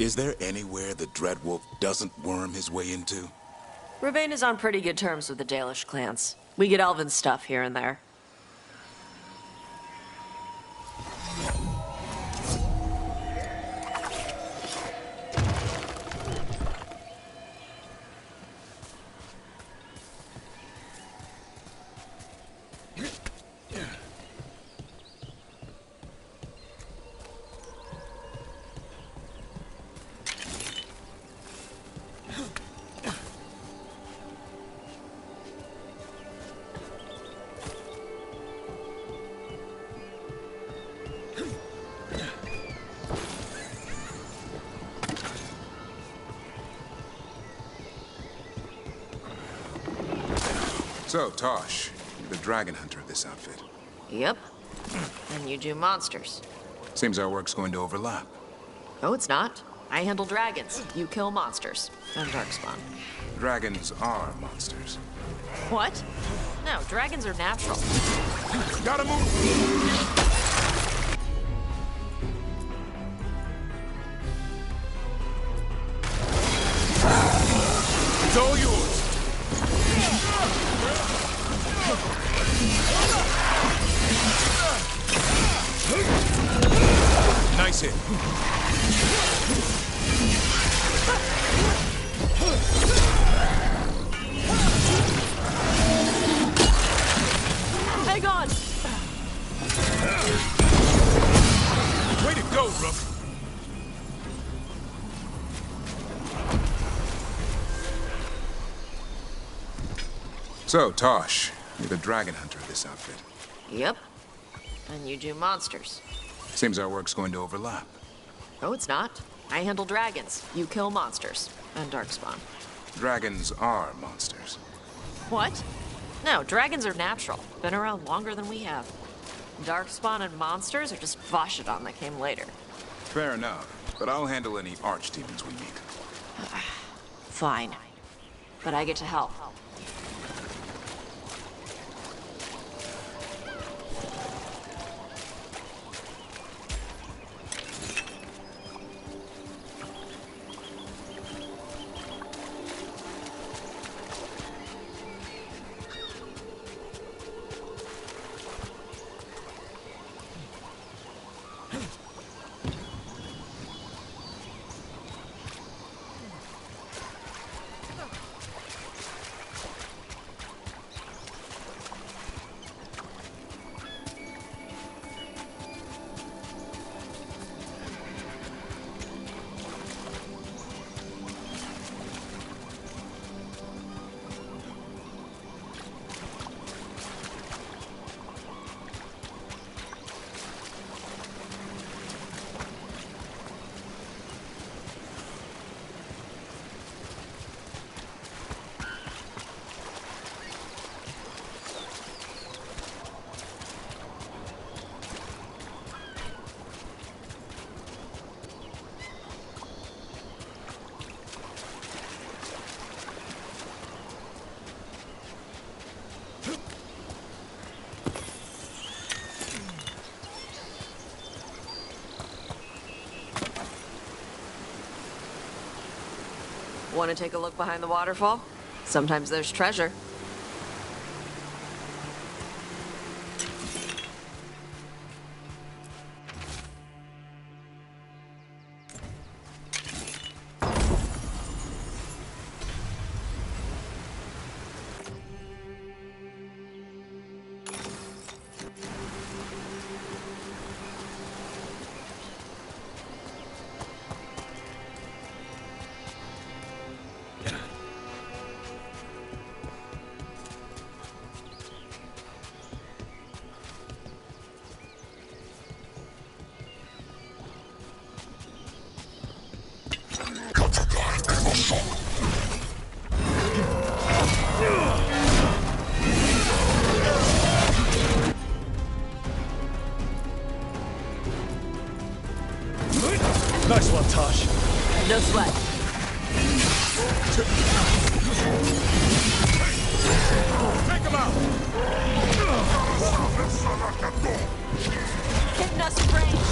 Is there anywhere the Dreadwolf doesn't worm his way into? Ravane is on pretty good terms with the Dalish clans. We get elven stuff here and there. So, Tosh, you're the dragon hunter of this outfit. Yep. And you do monsters. Seems our work's going to overlap. No, it's not. I handle dragons. You kill monsters. And Darkspawn. Dragons are monsters. What? No, dragons are natural. Gotta move! It's all yours! Nice hit. Hang on! Way to go, Rook! So, Tosh, you're the dragon hunter of this outfit. Yep. And you do monsters. Seems our work's going to overlap. No, it's not. I handle dragons. You kill monsters. And Darkspawn. Dragons are monsters. What? No, dragons are natural. Been around longer than we have. Darkspawn and monsters are just Vashidon that came later. Fair enough, but I'll handle any archdemons we meet. Fine. But I get to help. Want to take a look behind the waterfall? Sometimes there's treasure. Nice one, Tosh. No sweat. Take him out! Hitting us in range.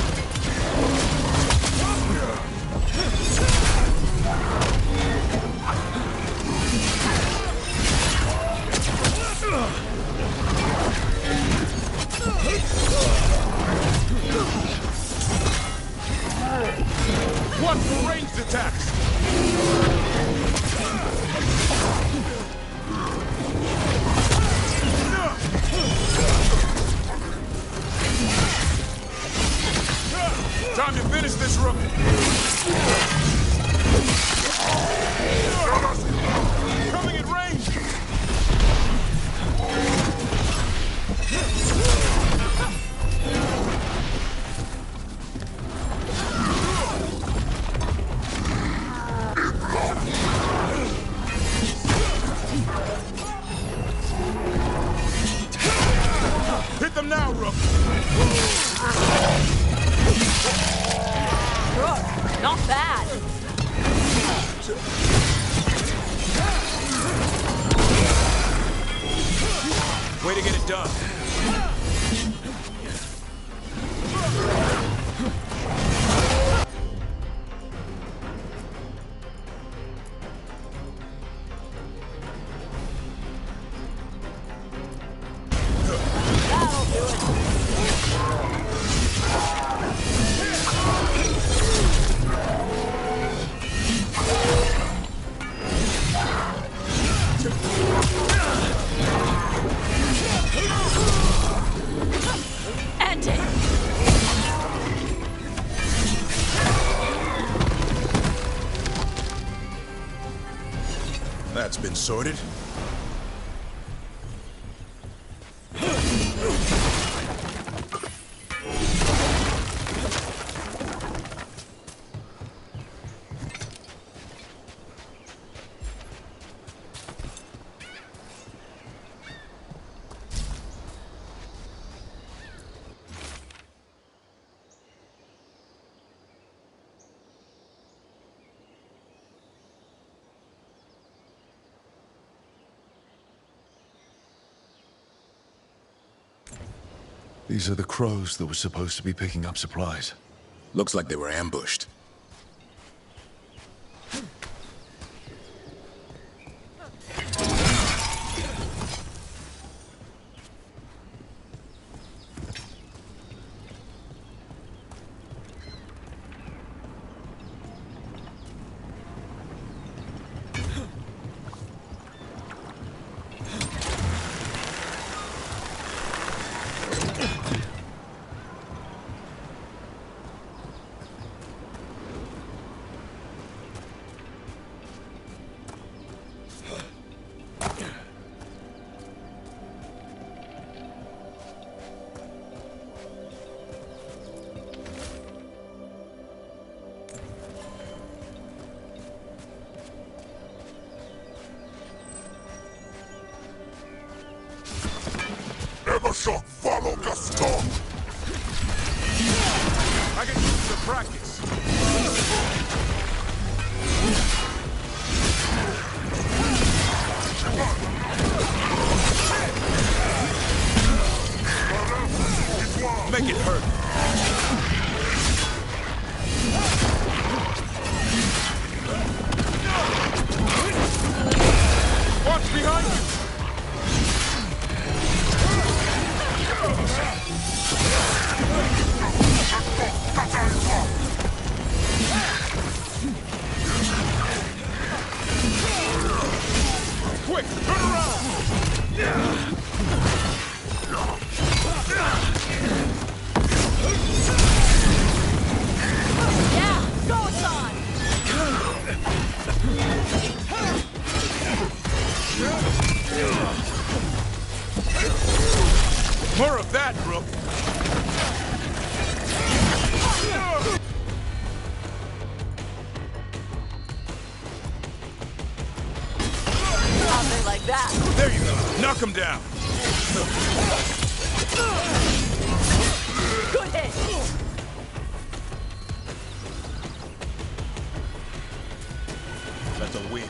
Time to finish this, Rook. Coming in range. Hit them now, Rook. Rook, not bad. Way to get it done. That'll do it. End it. That's been sorted. These are the crows that were supposed to be picking up supplies. Looks like they were ambushed. Shock, follow Gaston! I can use the practice. Make it hurt. Watch behind you. Quick, turn around! Yeah, go, son! More of that, Rook. Something like that. There you go. Knock him down. Good hit. That's a win.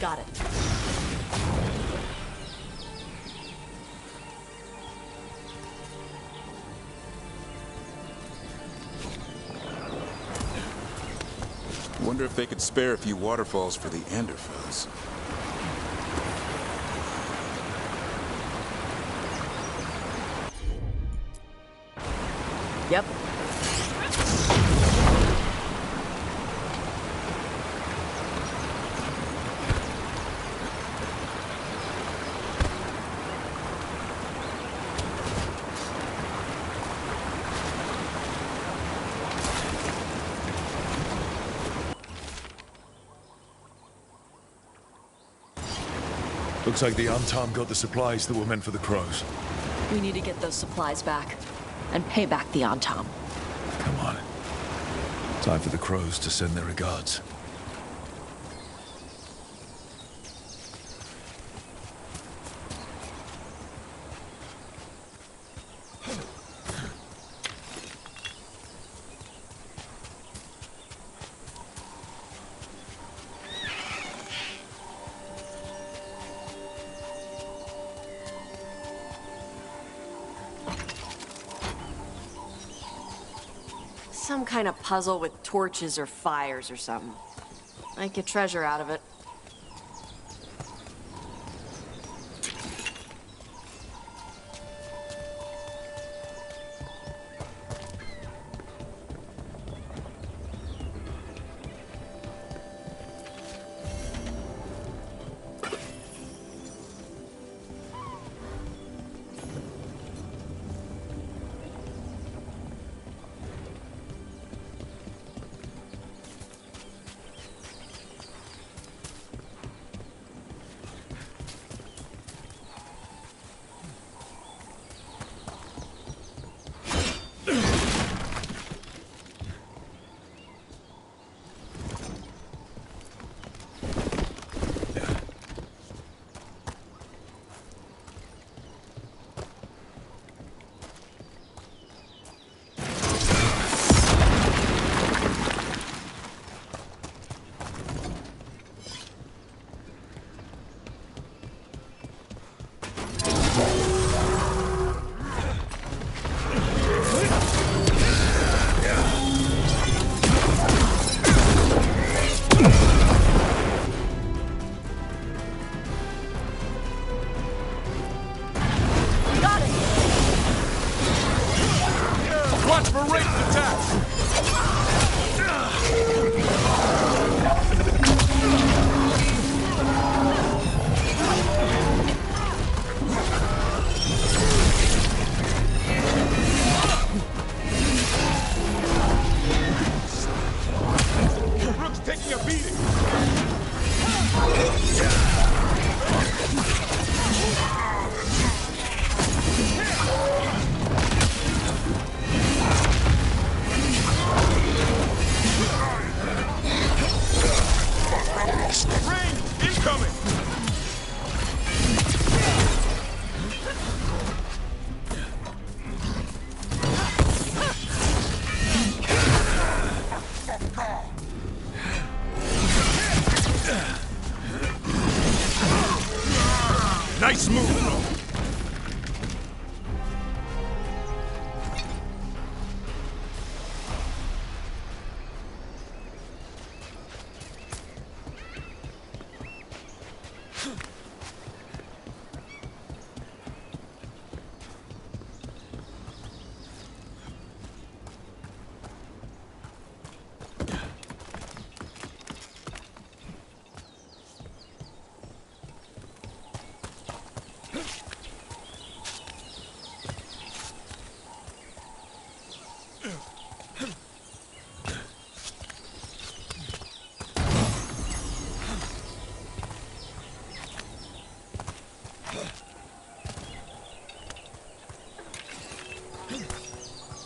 Got it. Wonder if they could spare a few waterfalls for the Anderfoes. Yep. Looks like the Antam got the supplies that were meant for the crows. We need to get those supplies back. And pay back the Antam. Come on. Time for the crows to send their regards. Some kind of puzzle with torches or fires or something. Might get treasure out of it. Watch for ranged attacks! Rook's taking a beating! Incoming! Nice move, bro.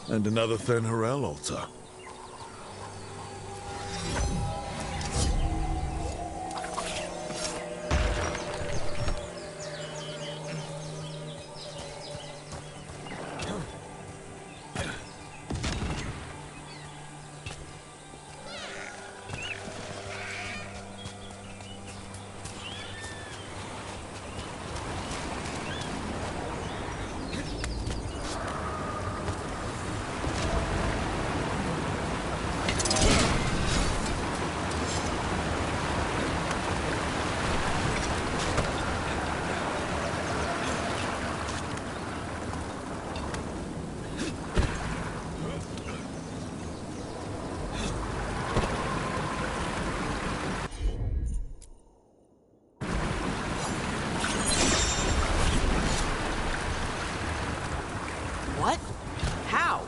And another Thenharel altar. What? How?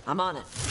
I'm on it.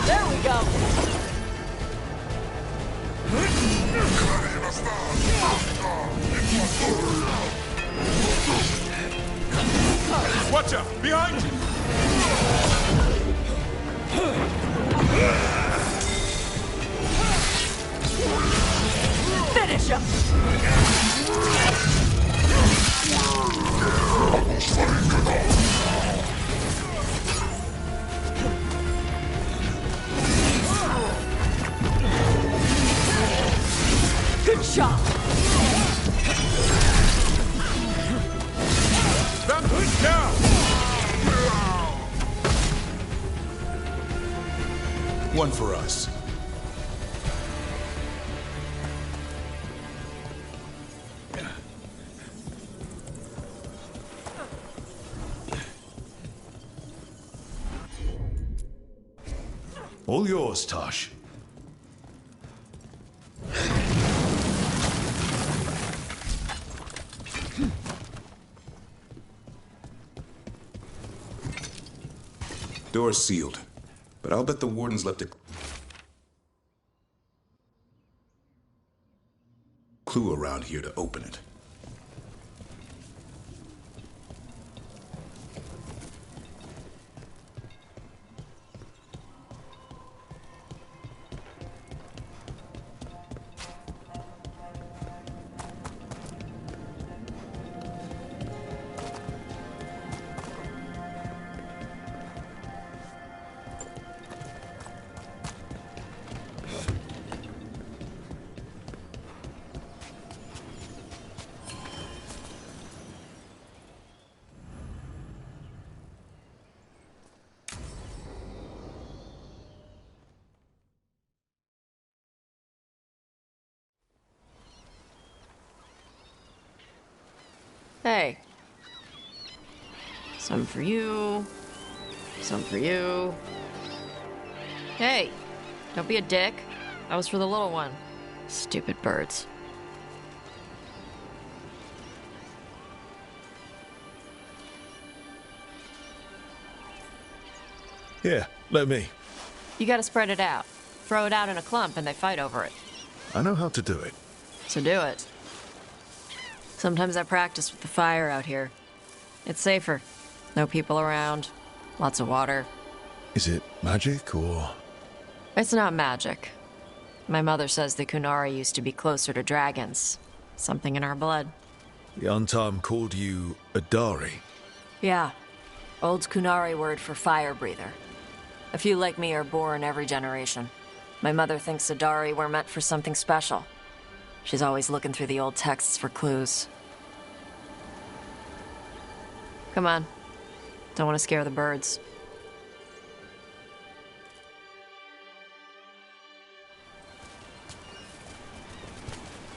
There we go. Watch out! Behind you! Finish him. Good shot. That's now! One for us. All yours, Tosh. Door's sealed, but I'll bet the warden's left a clue around here to open it. Hey. Some for you. Some for you. Hey, don't be a dick. That was for the little one. Stupid birds. Here, let me. You gotta spread it out. Throw it out in a clump and they fight over it. I know how to do it. So do it. Sometimes I practice with the fire out here. It's safer. No people around. Lots of water. Is it magic or... It's not magic. My mother says the Kunari used to be closer to dragons. Something in our blood. The Untarm called you a Dari? Yeah. Old Kunari word for fire breather. A few like me are born every generation. My mother thinks Adari were meant for something special. She's always looking through the old texts for clues. Come on. Don't want to scare the birds.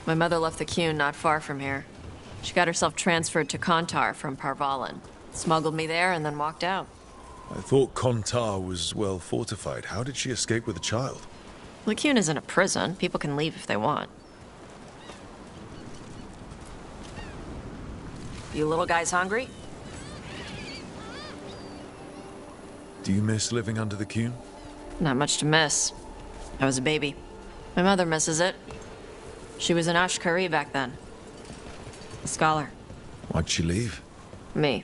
My mother left the Qun not far from here. She got herself transferred to Kontar from Parvalan. Smuggled me there and then walked out. I thought Kontar was well fortified. How did she escape with a child? The Qun isn't a prison. People can leave if they want. You little guys hungry? Do you miss living under the Qun? Not much to miss. I was a baby. My mother misses it. She was an Ashkari back then. A scholar. Why'd she leave? Me.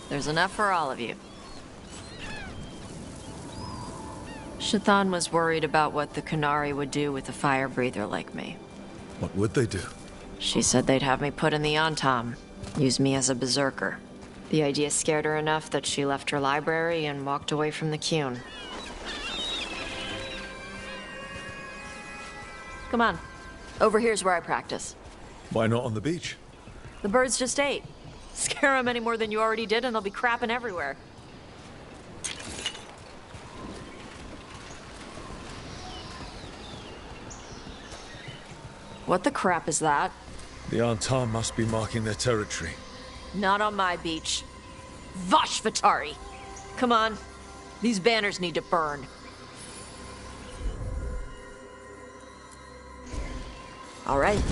There's enough for all of you. Shathan was worried about what the Kunari would do with a fire breather like me. What would they do? She said they'd have me put in the Antam, use me as a berserker. The idea scared her enough that she left her library and walked away from the Qun. Come on. Over here's where I practice. Why not on the beach? The birds just ate. Scare them any more than you already did and they'll be crapping everywhere. What the crap is that? The Antar must be marking their territory. Not on my beach. Vashvatari! Come on. These banners need to burn. All right.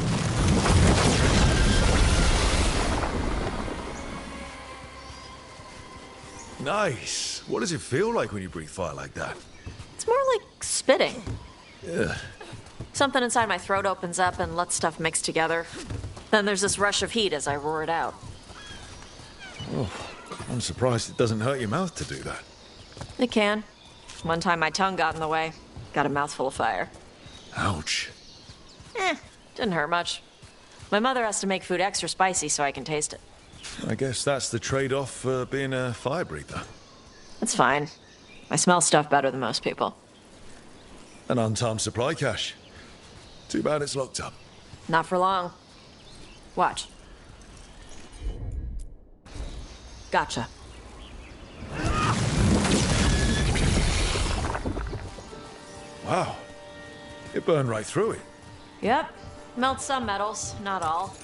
Nice. What does it feel like when you breathe fire like that? It's more like spitting. Yeah. Something inside my throat opens up and lets stuff mix together. Then there's this rush of heat as I roar it out. Oh, I'm surprised it doesn't hurt your mouth to do that. It can. One time my tongue got in the way. Got a mouthful of fire. Ouch. Didn't hurt much. My mother has to make food extra spicy so I can taste it. I guess that's the trade-off for being a fire breather. It's fine. I smell stuff better than most people. An untimed supply cache. Too bad it's locked up. Not for long. Watch. Gotcha. Wow. It burned right through it. Yep. Melts some metals, not all.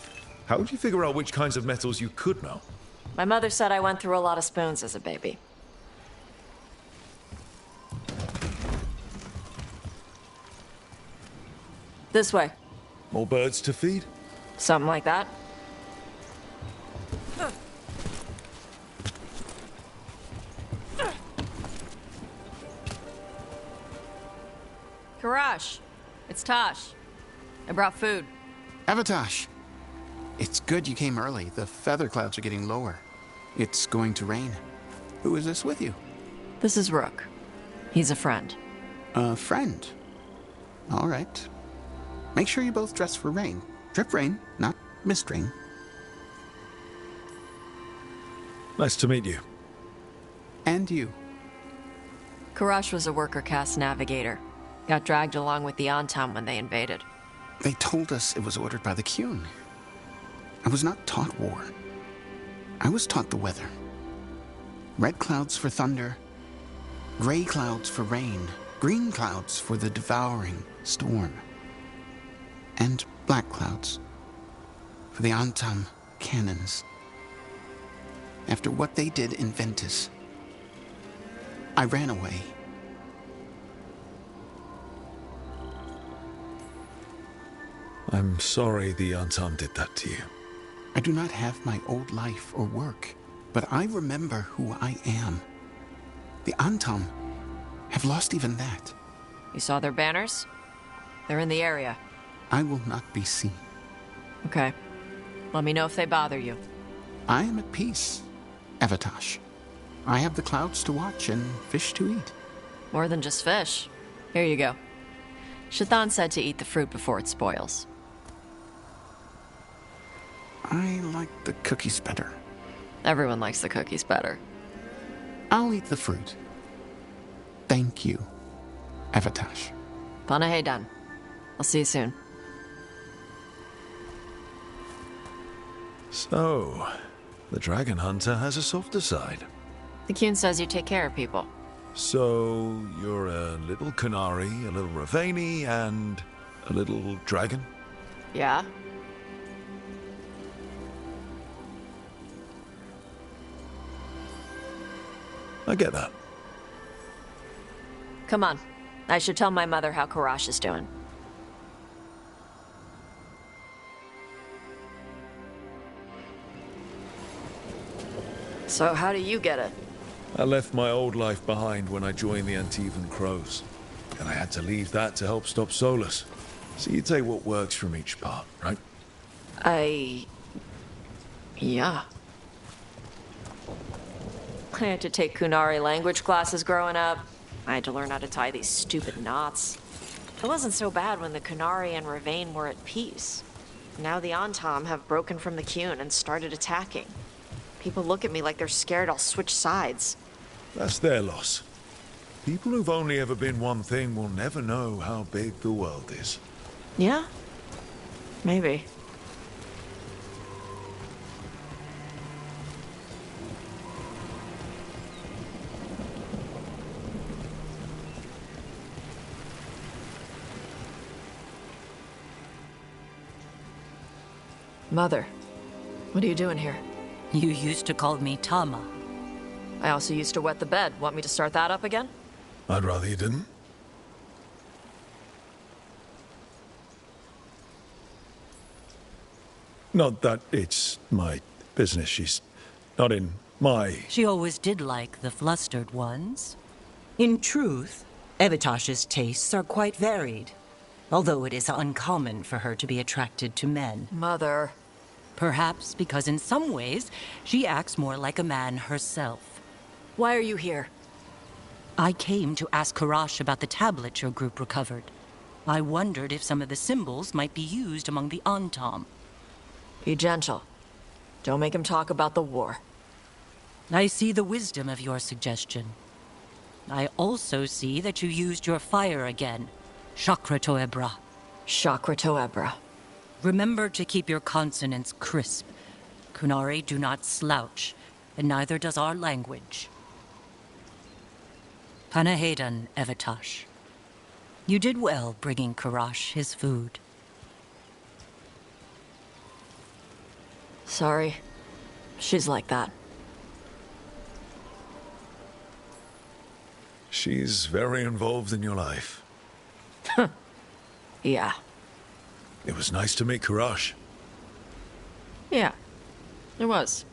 How would you figure out which kinds of metals you could melt? My mother said I went through a lot of spoons as a baby. This way. More birds to feed? Something like that. Karash, it's Tosh. I brought food. Avatosh, it's good you came early. The feather clouds are getting lower. It's going to rain. Who is this with you? This is Rook. He's a friend. A friend. All right. Make sure you both dress for rain. Drip rain, not mist rain. Nice to meet you. And you. Karash was a worker caste navigator. Got dragged along with the Antam when they invaded. They told us it was ordered by the Qun. I was not taught war. I was taught the weather. Red clouds for thunder, gray clouds for rain, green clouds for the devouring storm, and black clouds for the Antam cannons. After what they did in Ventus, I ran away. I'm sorry the Antam did that to you. I do not have my old life or work, but I remember who I am. The Antam have lost even that. You saw their banners? They're in the area. I will not be seen. Okay. Let me know if they bother you. I am at peace, Avatosh. I have the clouds to watch and fish to eat. More than just fish. Here you go. Shathan said to eat the fruit before it spoils. I like the cookies better. Everyone likes the cookies better. I'll eat the fruit. Thank you, Avatosh. Panahedan. I'll see you soon. So, the Dragon Hunter has a softer side. The Qun says you take care of people. So, you're a little Canary, a little Ravani, and a little dragon? Yeah? I get that. Come on. I should tell my mother how Karash is doing. So how do you get it? I left my old life behind when I joined the Antivan Crows, and I had to leave that to help stop Solus. So you take what works from each part, right? Yeah. I had to take Kunari language classes growing up. I had to learn how to tie these stupid knots. It wasn't so bad when the Kunari and Ravane were at peace. Now the Antam have broken from the Qun and started attacking. People look at me like they're scared I'll switch sides. That's their loss. People who've only ever been one thing will never know how big the world is. Yeah? Maybe. Mother, what are you doing here? You used to call me Tama. I also used to wet the bed. Want me to start that up again? I'd rather you didn't. Not that it's my business. She's not in She always did like the flustered ones. In truth, Evitash's tastes are quite varied, although it is uncommon for her to be attracted to men. Mother. Perhaps because in some ways, she acts more like a man herself. Why are you here? I came to ask Karash about the tablet your group recovered. I wondered if some of the symbols might be used among the Antam. Be gentle. Don't make him talk about the war. I see the wisdom of your suggestion. I also see that you used your fire again. Chakra Toebra. Chakra Toebra. Remember to keep your consonants crisp. Kunari do not slouch, and neither does our language. Panahedan, Evitash. You did well bringing Karash his food. Sorry. She's like that. She's very involved in your life. Yeah. It was nice to meet Karash. Yeah. It was.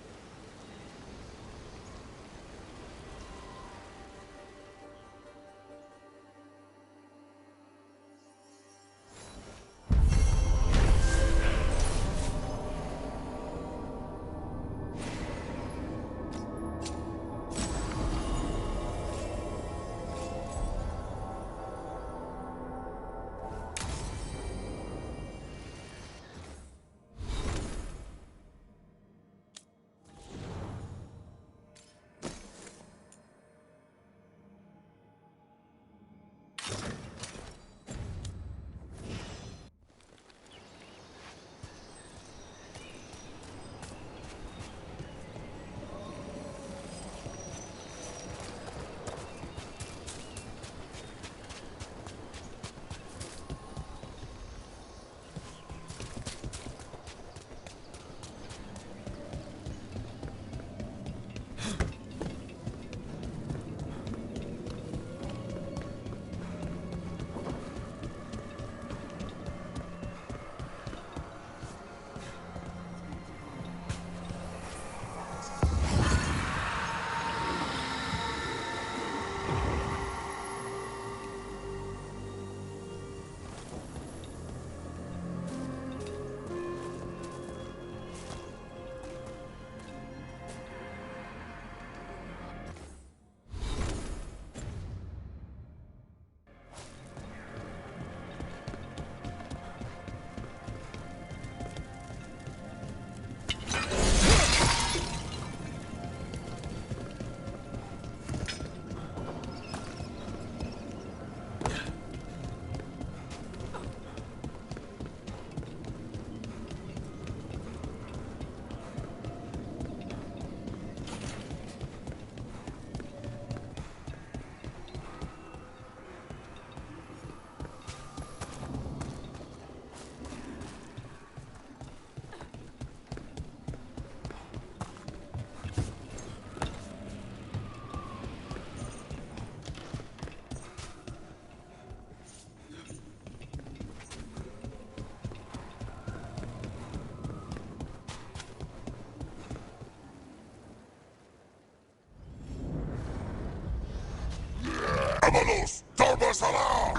¡Vámonos! ¡Todos a la!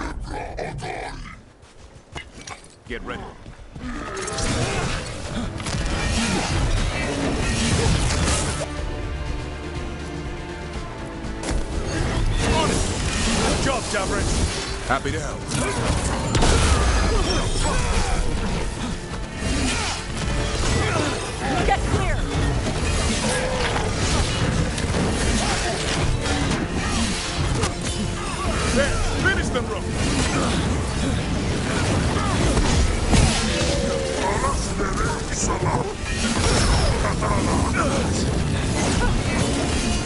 Get ready. Good job, Javrin. Happy to help. Get clear! There! Finish them, Rook!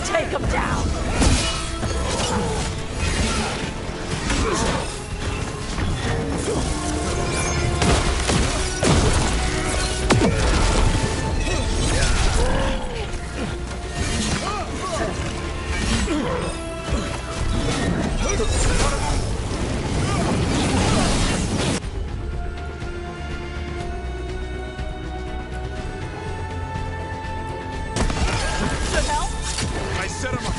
Take him down! The hell? Set him up!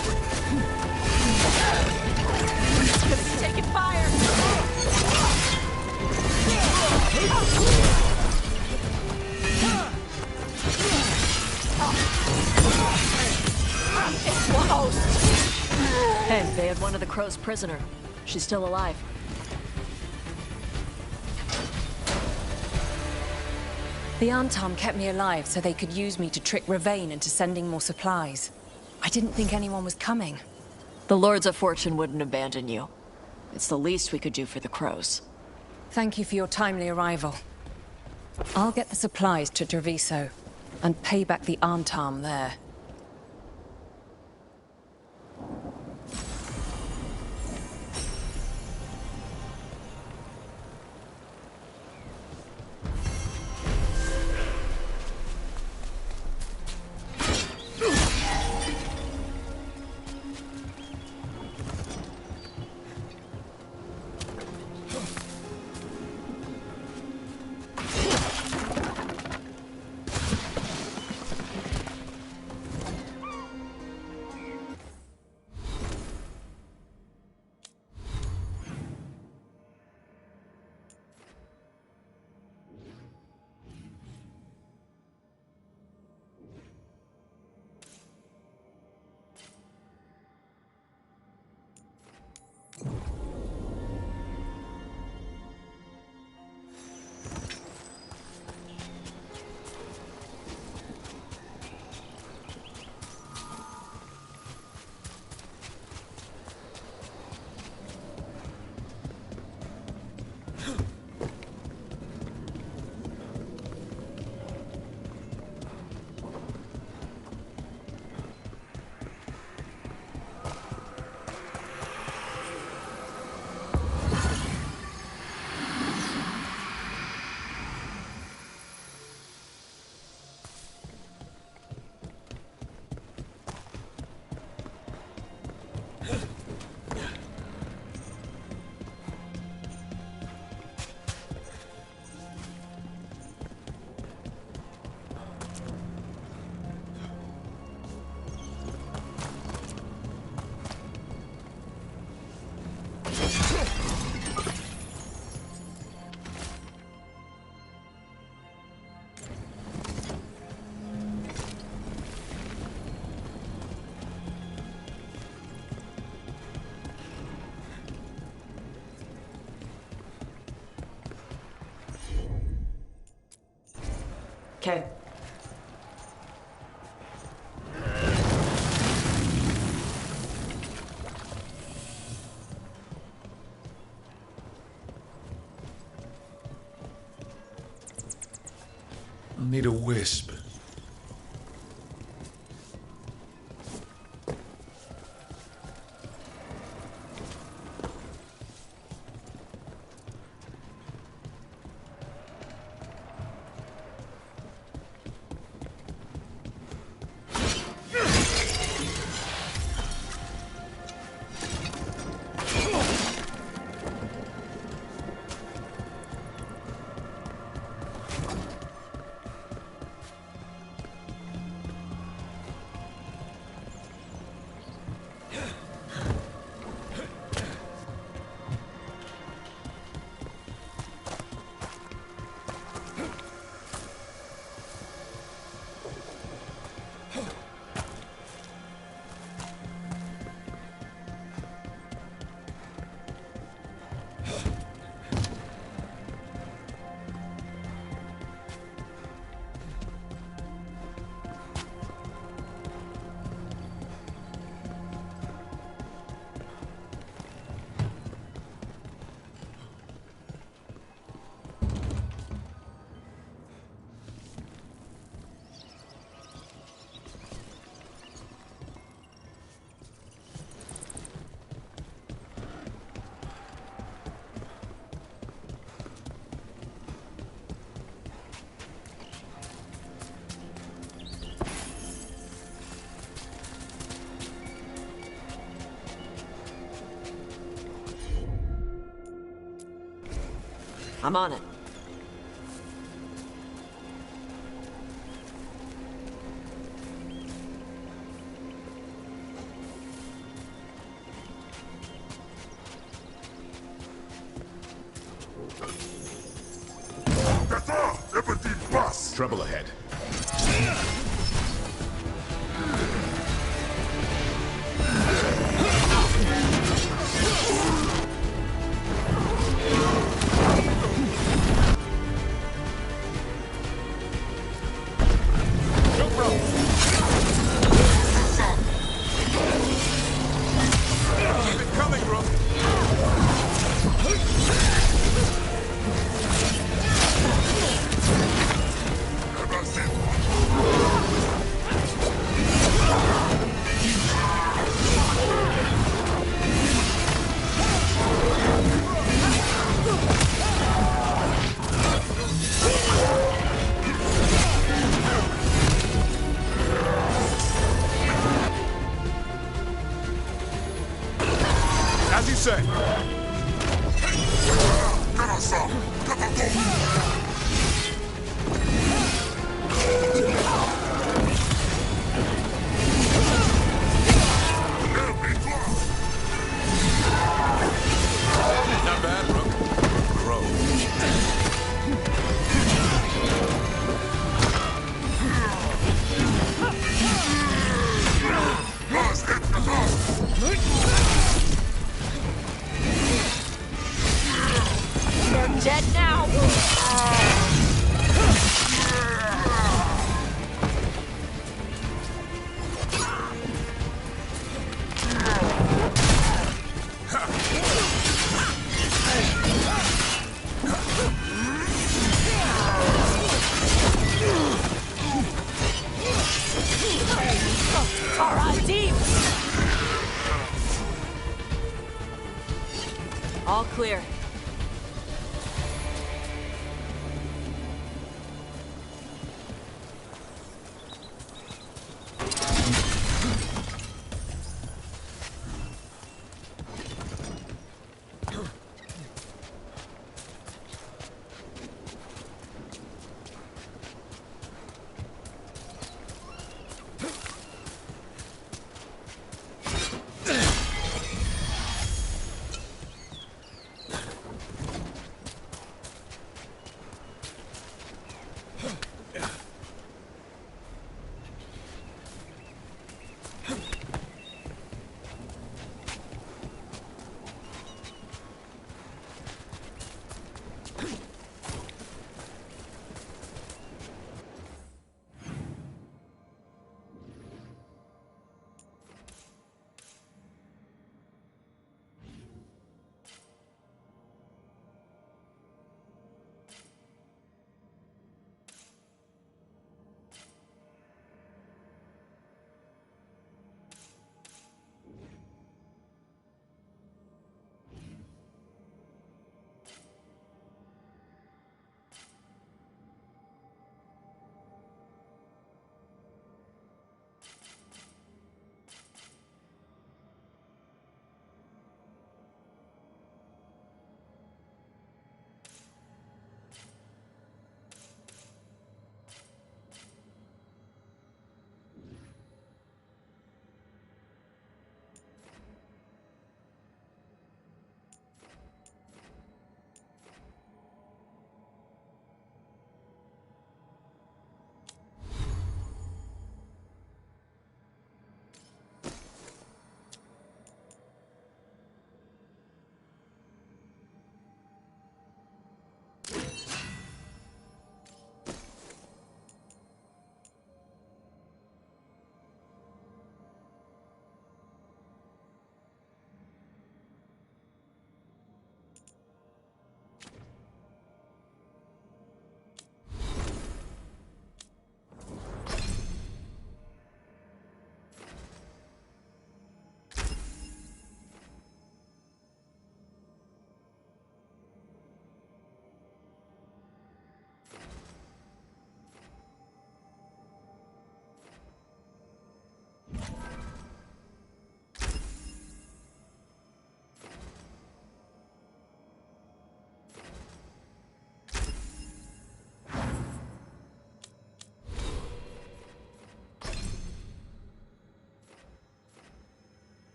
He's taking fire! It's close! Hey, they had one of the crows prisoner. She's still alive. The Antom kept me alive so they could use me to trick Ravane into sending more supplies. I didn't think anyone was coming. The Lords of Fortune wouldn't abandon you. It's the least we could do for the crows. Thank you for your timely arrival. I'll get the supplies to Treviso and pay back the Antom there. Okay. I need a wisp. I'm on it. trouble ahead. As you say. Not bad, Rook. Grow. They're dead now! Alright, team! All clear.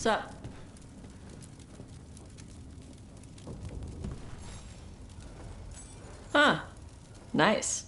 Sup? Huh. Nice.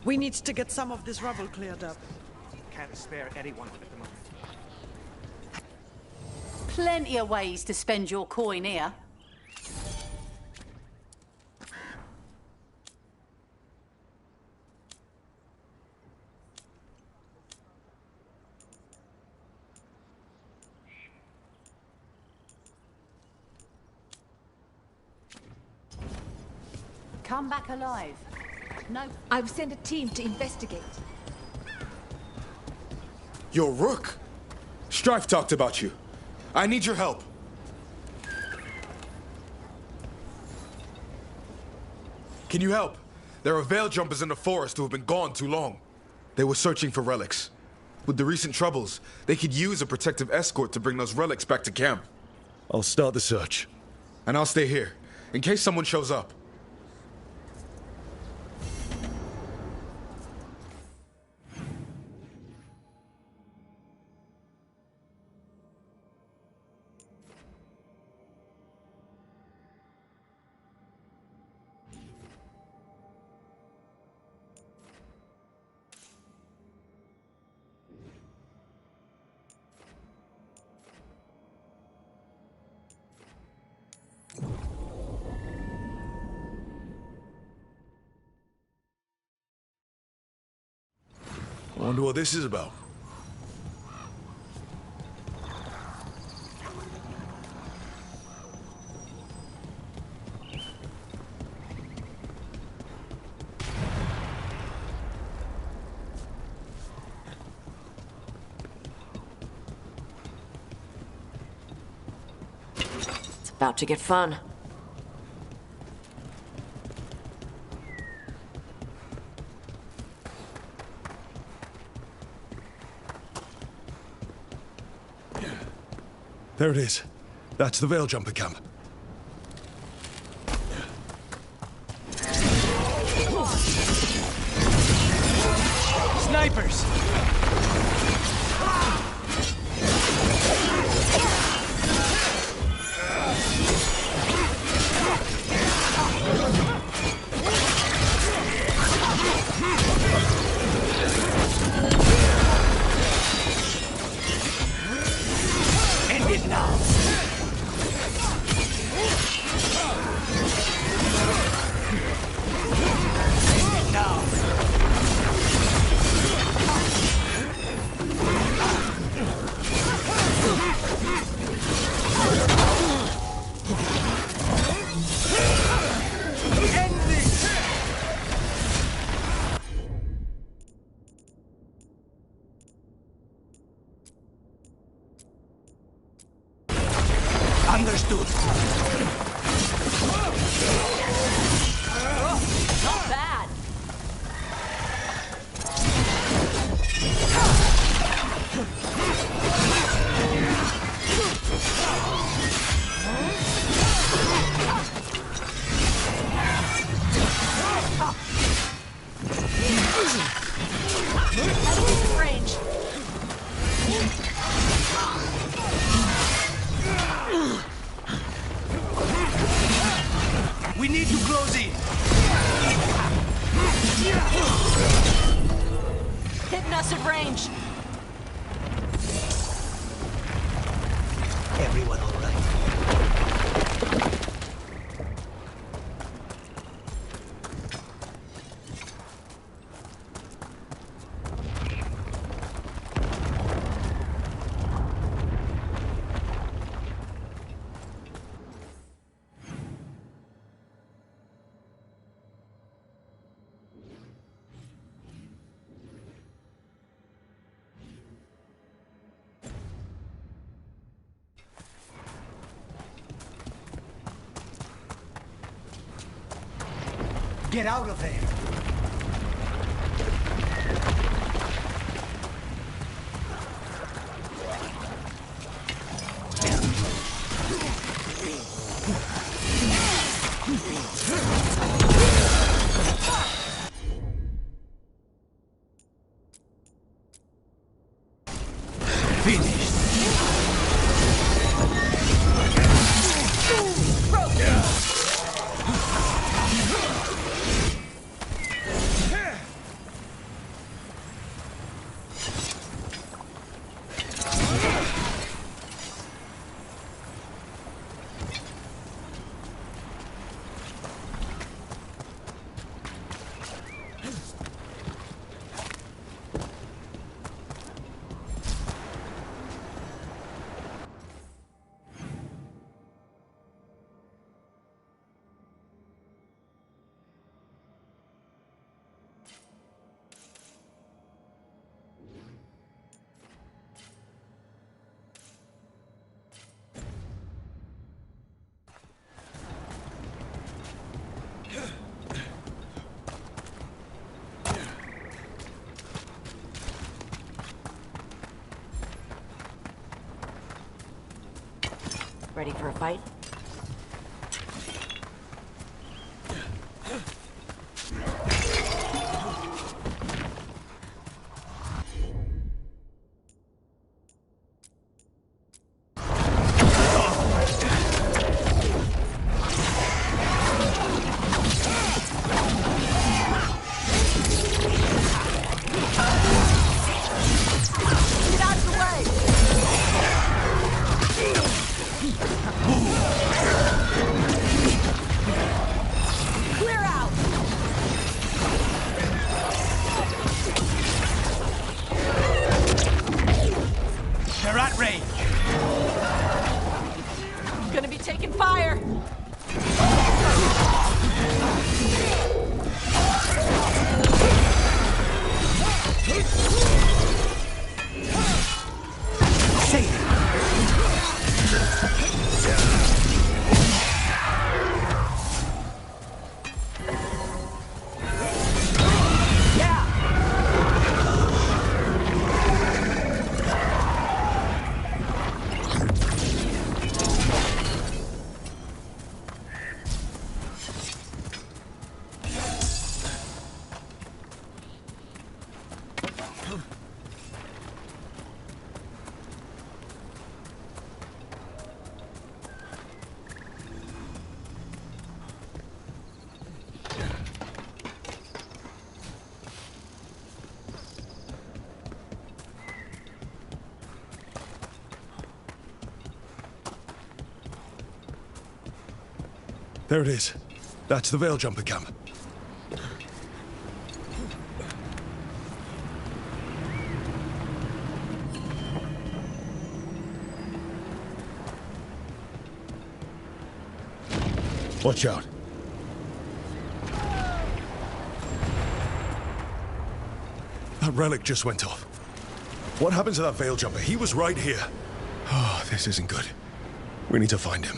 We need to get some of this rubble cleared up. Can't spare anyone at the moment. Plenty of ways to spend your coin here. Come back alive. No. I've sent a team to investigate. Yo, Rook! Strife talked about you. I need your help. Can you help? There are veil jumpers in the forest who have been gone too long. They were searching for relics. With the recent troubles, they could use a protective escort to bring those relics back to camp. I'll start the search. And I'll stay here, in case someone shows up. I wonder what this is about. It's about to get fun. There it is. That's the Veil Jumper camp. Snipers! End it now! Understood. Not bad. Range. We need to close in. Hitting us at range. Get out of there! Ready for a fight? There it is. That's the Veil Jumper camp. Watch out. That relic just went off. What happened to that Veil Jumper? He was right here. Oh, this isn't good. We need to find him.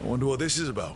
I wonder what this is about.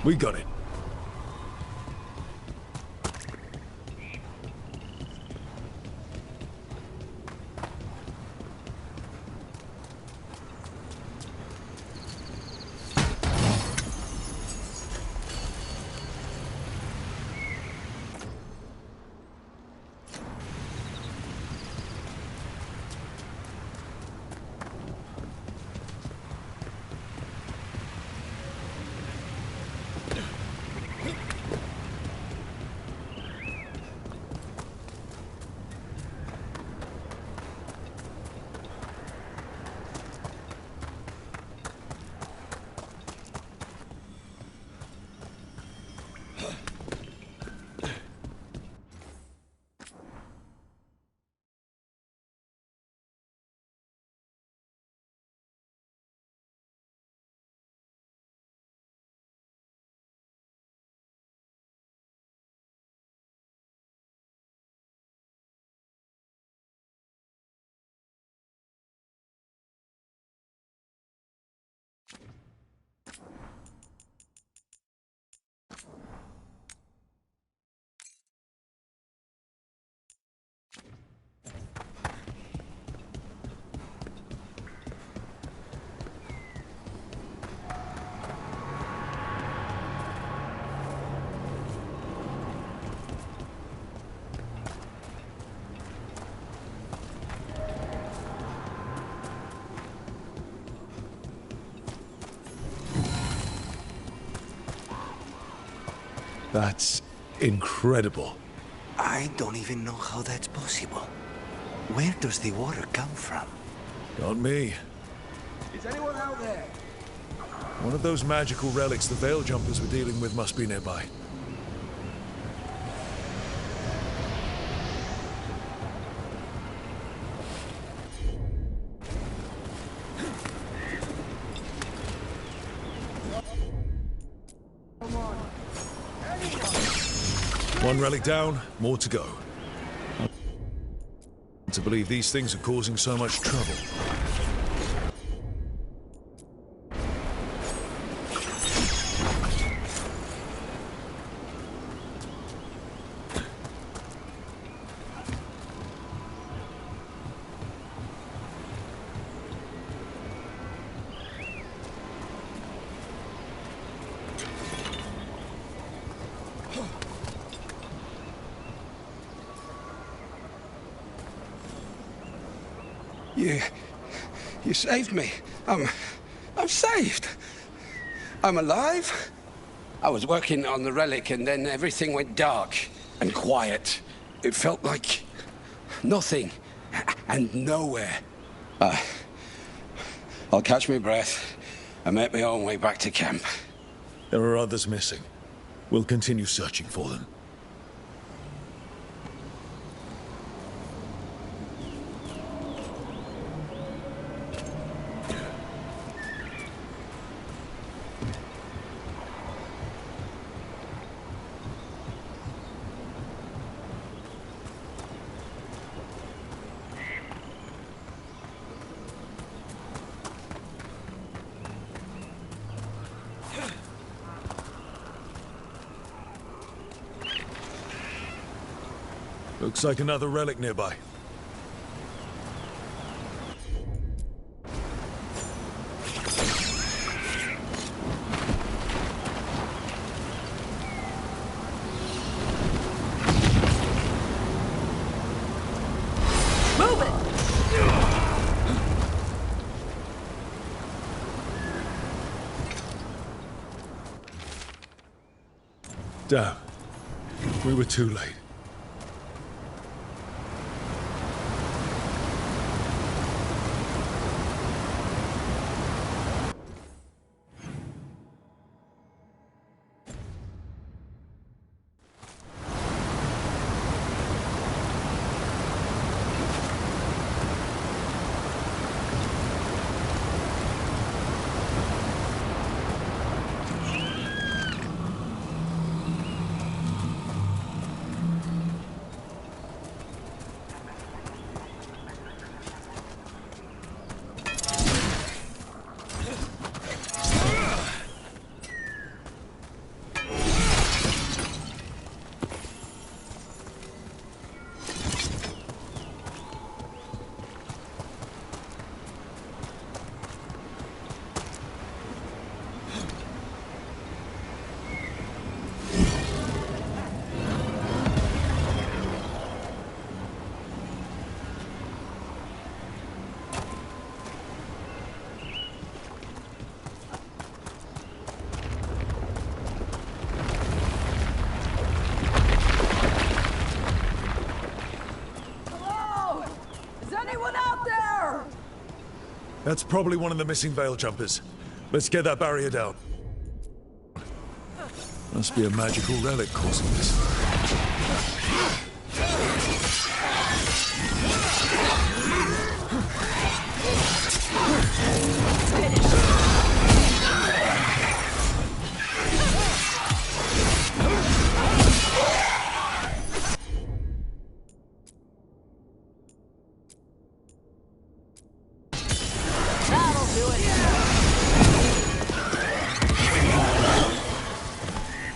We got it. That's incredible. I don't even know how that's possible. Where does the water come from? Not me. Is anyone out there? One of those magical relics the Veil Jumpers were dealing with must be nearby. One relic down, more to go. To believe these things are causing so much trouble. You saved me. I'm saved. I'm alive. I was working on the relic and then everything went dark and quiet. It felt like nothing and nowhere. I'll catch my breath and make my own way back to camp. There are others missing. We'll continue searching for them. Looks like another relic nearby. Move it! Damn. We were too late. That's probably one of the missing Veil jumpers. Let's get that barrier down. Must be a magical relic causing this.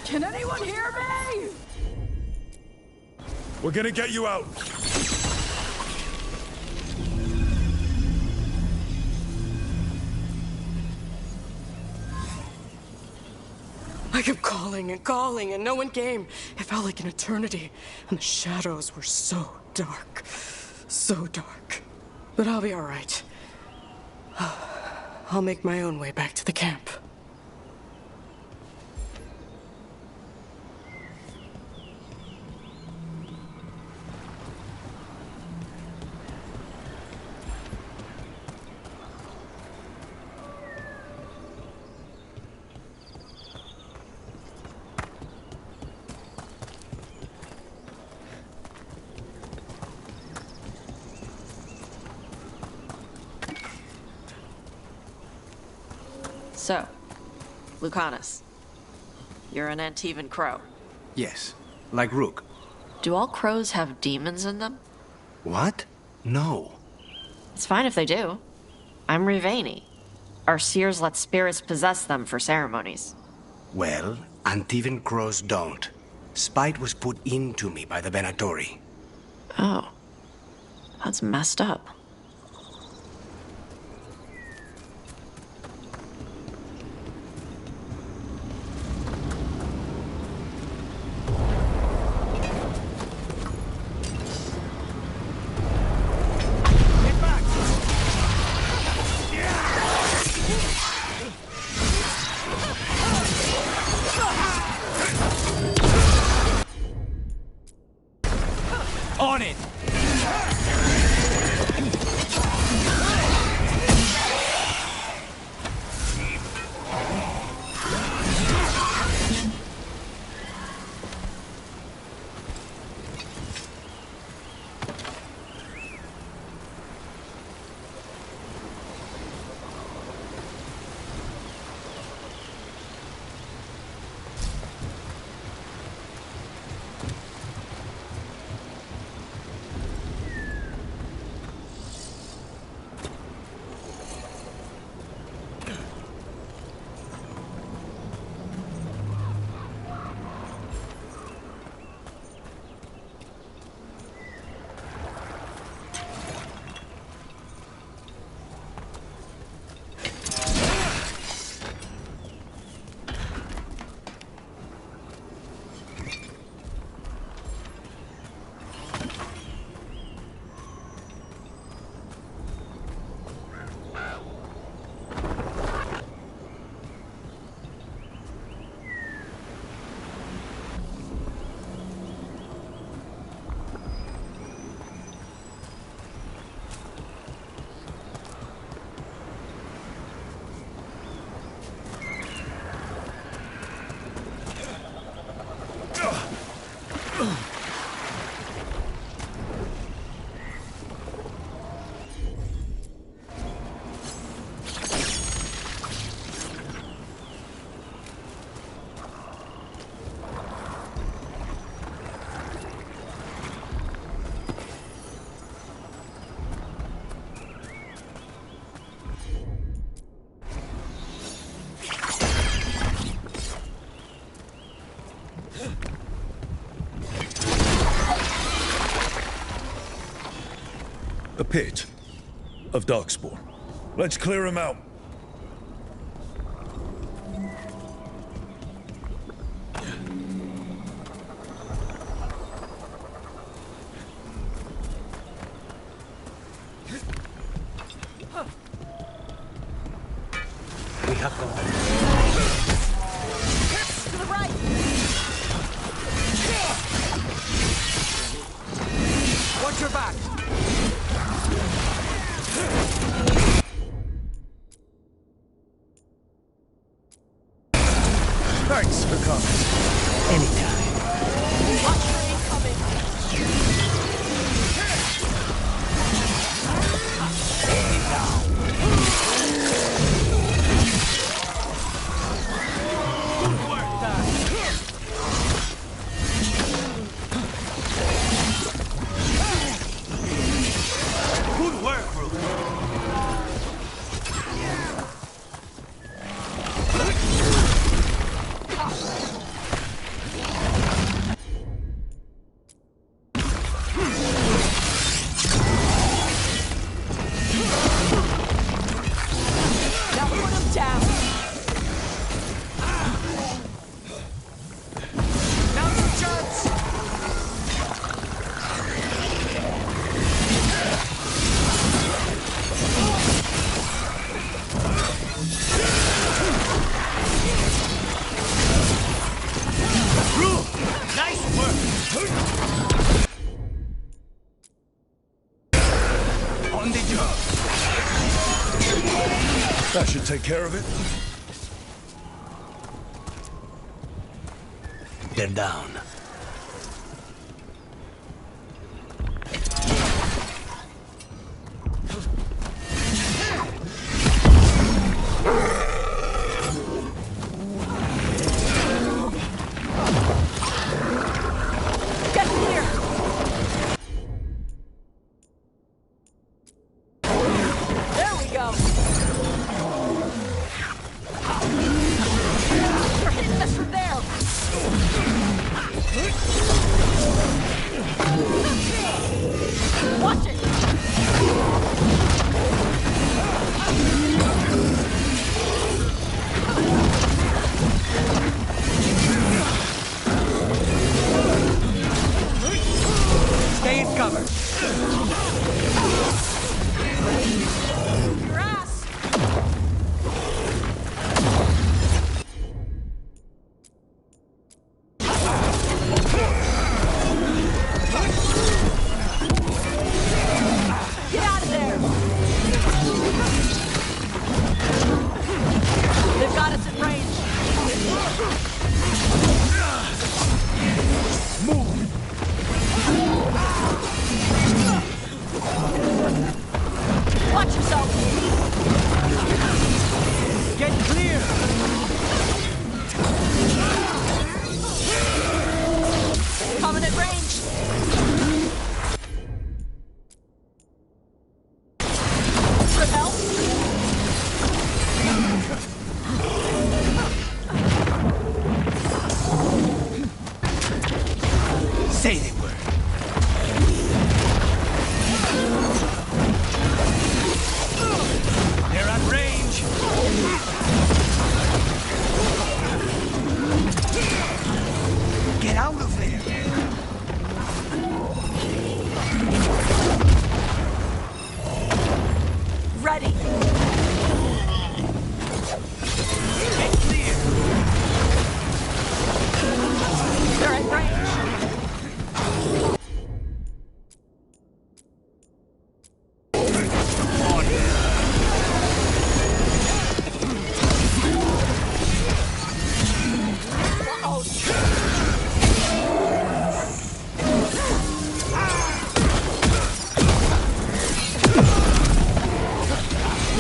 Can anyone hear me? We're gonna get you out. I kept calling and no one came. It felt like an eternity, and the shadows were so dark. So dark. But I'll be all right. I'll make my own way back to the camp. So, Lucanus, you're an Antivan crow. Yes, like Rook. Do all crows have demons in them? What? No. It's fine if they do. I'm Rivani. Our seers let spirits possess them for ceremonies. Well, Antivan crows don't. Spite was put into me by the Venatori. Oh. That's messed up. On it! A pit of Darkspawn. Let's clear him out. We have to... To the right! Watch your back! Thanks for coming. Anytime. Watch train coming. Good work, Doc. Good work, Ruth. Now put him down. Now some jumps. Nice work. On the job. That should take care of it. They're down. Get clear. There we go. They're hitting us from there. Watch it. Stay in cover. Your ass. Get out of there. They've got us at range. Watch yourself. Get clear. Coming at range. Good help. Say the word. They're at range. Get out of there. Ready. Get clear. They're at range.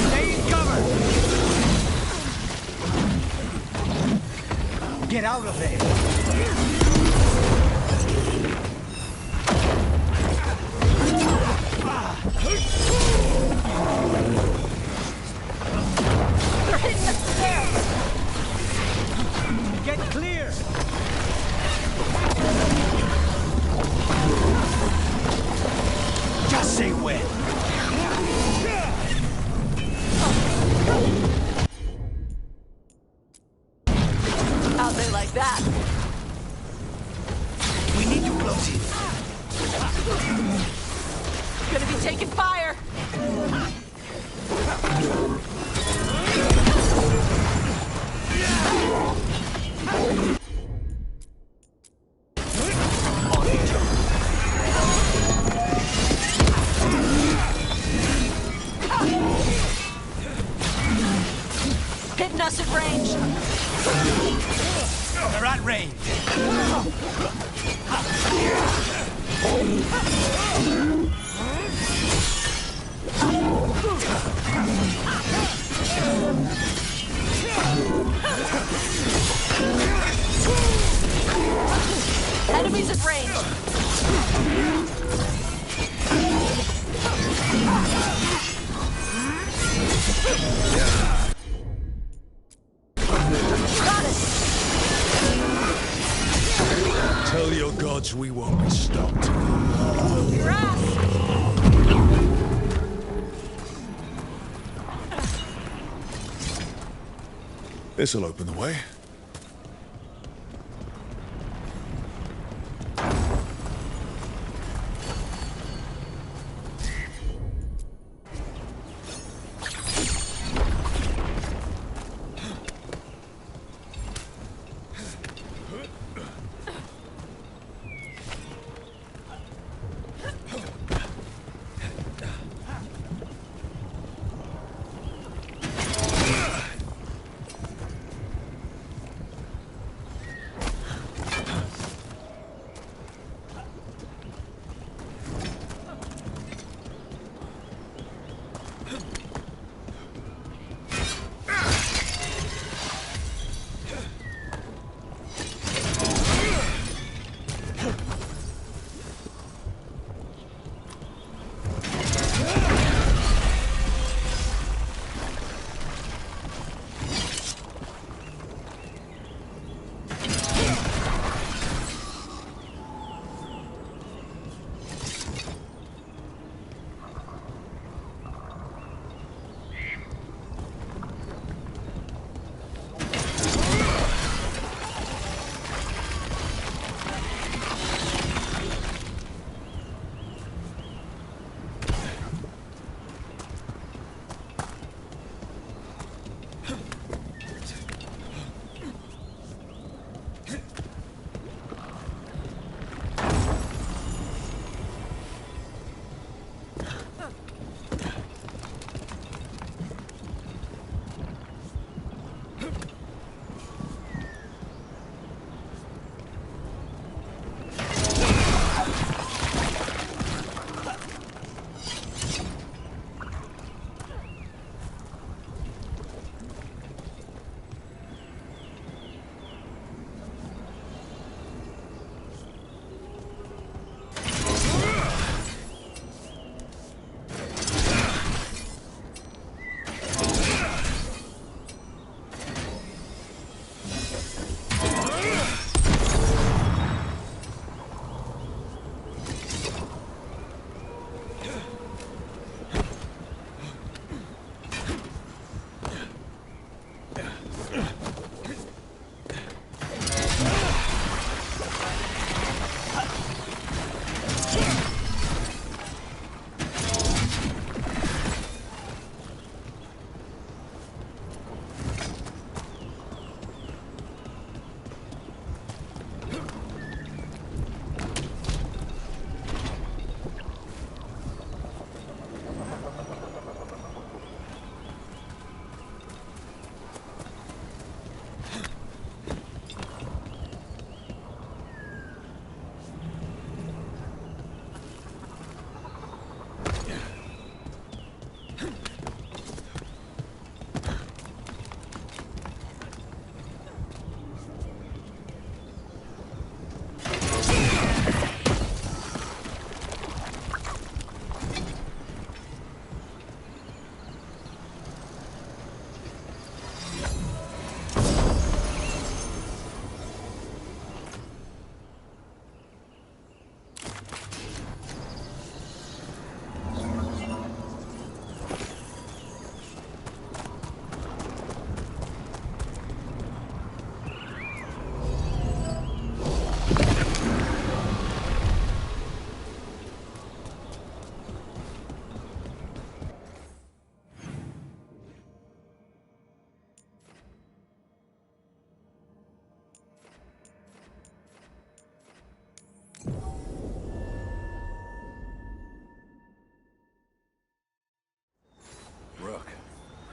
Stay in cover. Get out of there. They're hitting us there. Get clear. Just say when. How'd they like that? We need to close it. Gonna be taking fire. Hitting us at range. They're at range. Enemies at range. Tell your gods we won't be stopped. This'll open the way.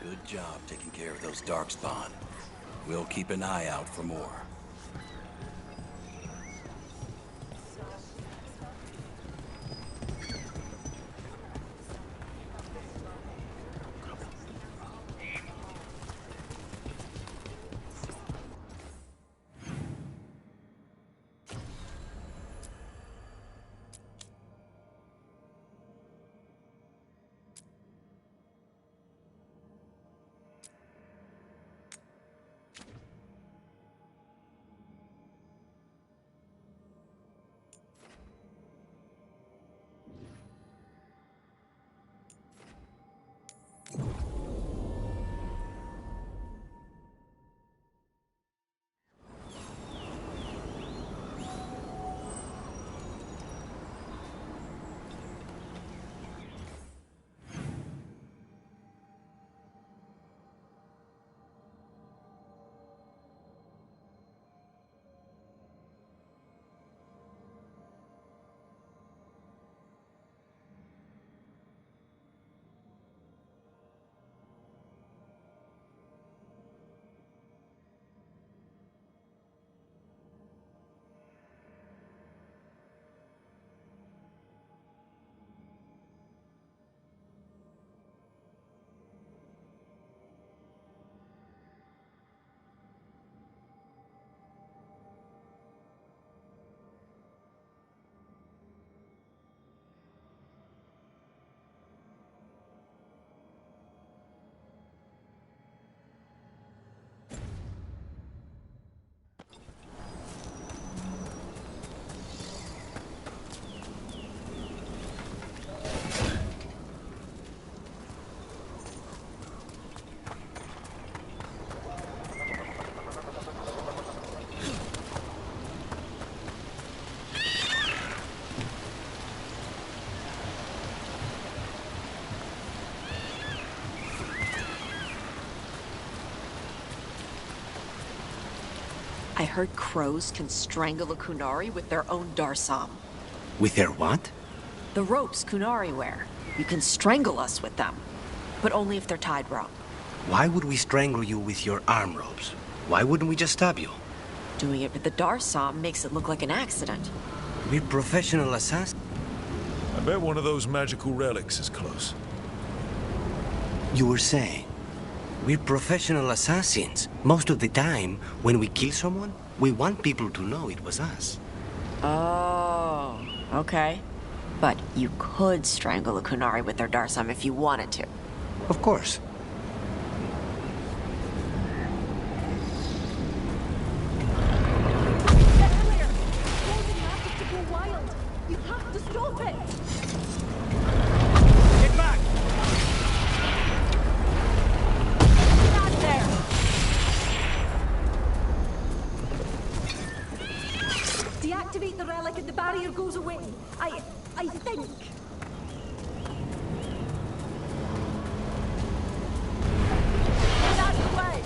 Good job taking care of those darkspawn. We'll keep an eye out for more. I heard crows can strangle a Kunari with their own darsam. With their what? The ropes Kunari wear. You can strangle us with them. But only if they're tied wrong. Why would we strangle you with your arm ropes? Why wouldn't we just stab you? Doing it with the darsam makes it look like an accident. We're professional assassins. I bet one of those magical relics is close. You were saying, we're professional assassins. Most of the time, when we kill someone, we want people to know it was us. Oh, okay. But you could strangle a Kunari with their darsam if you wanted to. Of course. You have to stop it! Get back! Stand there! Deactivate the relic and the barrier goes away. I think. That's the way!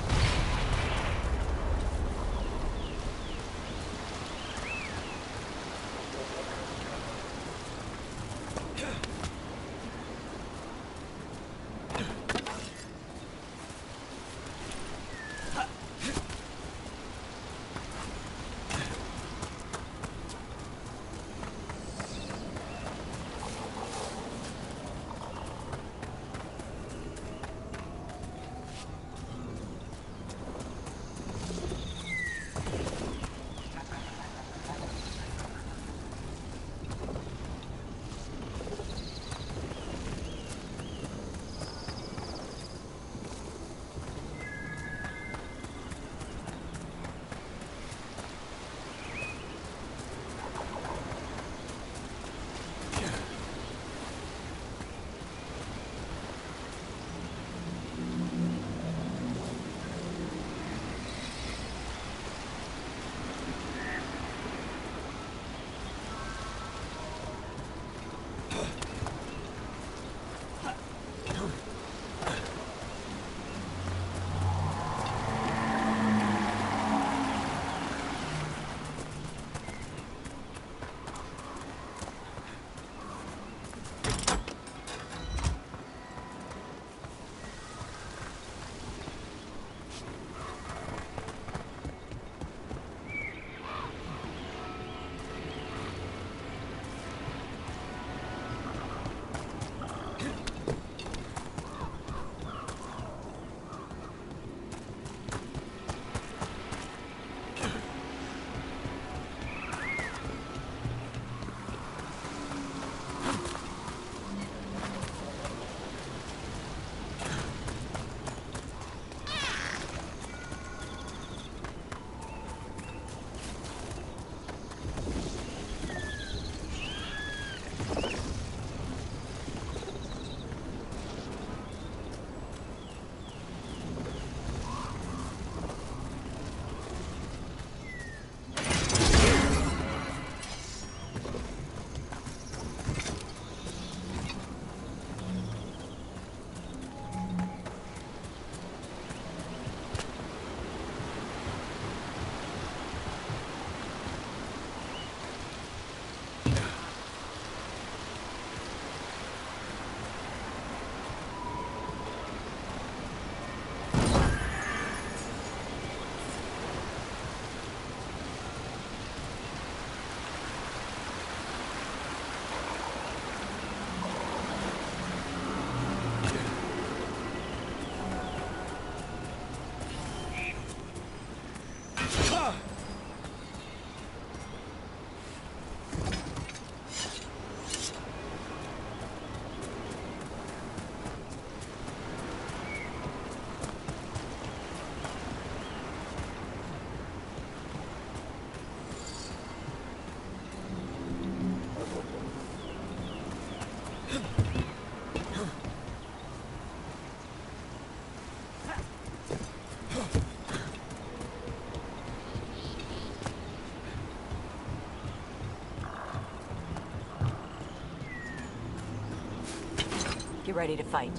Get ready to fight.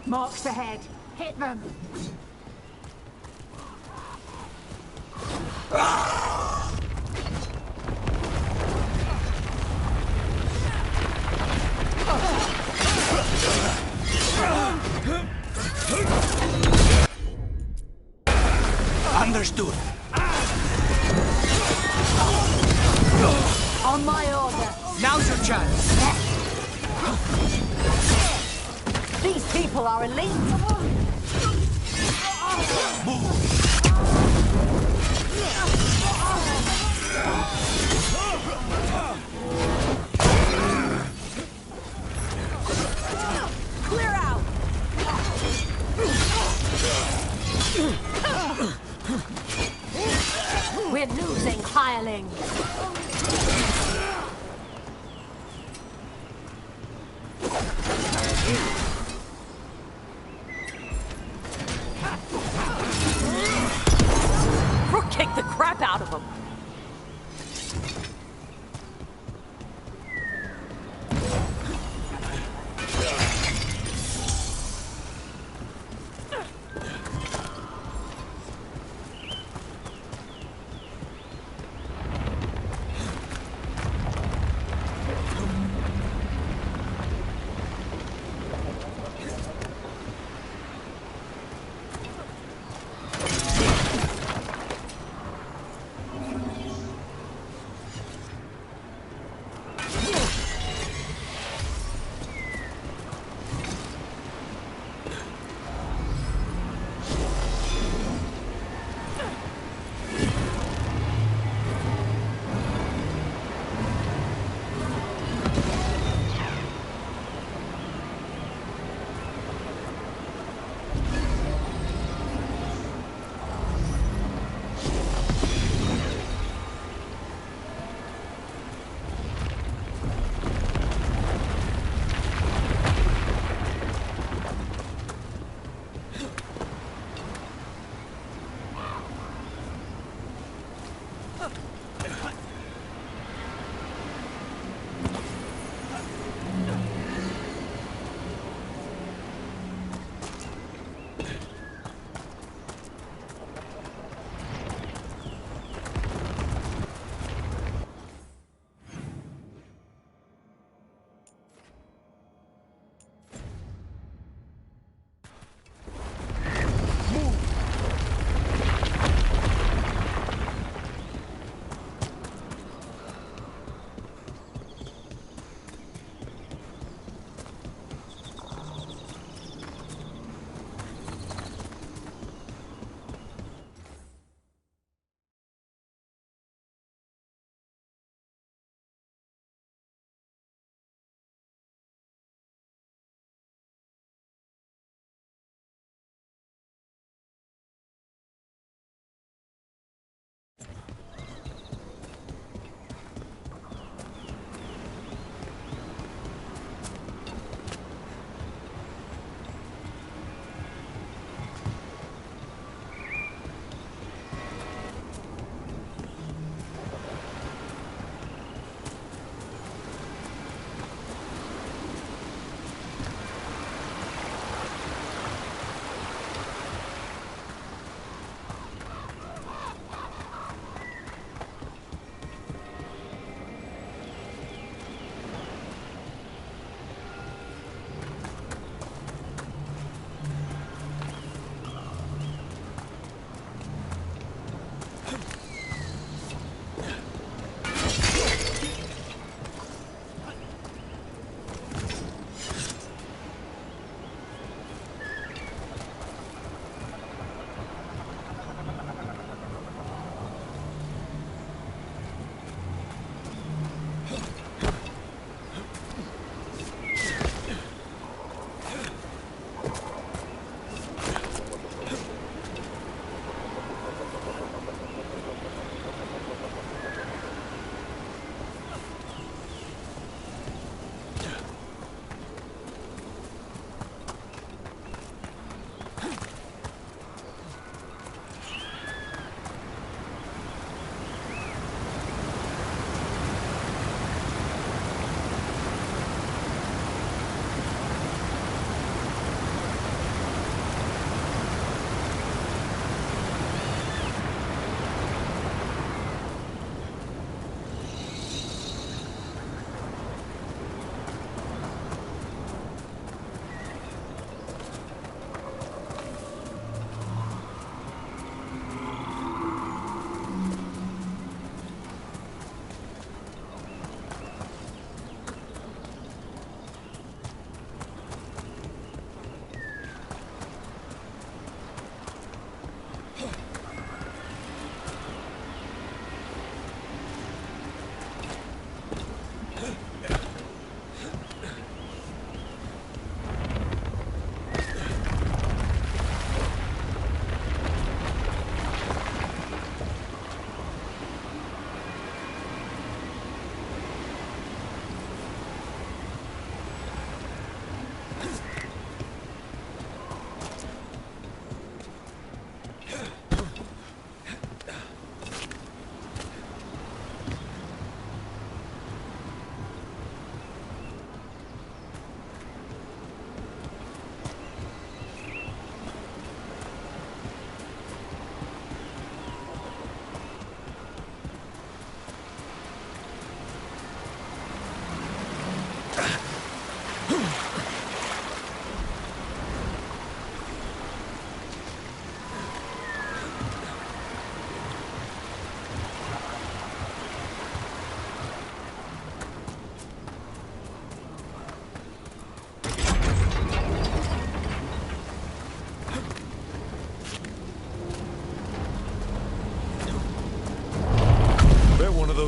Marks ahead. Hit them. Understood. On my order. Now's your chance. These people are elite. Clear out. We're losing hirelings. Rook kicked the crap out of him.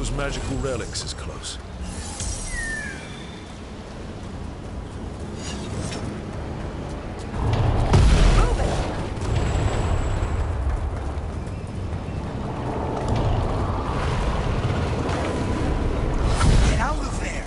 those magical relics is close. Get out of there!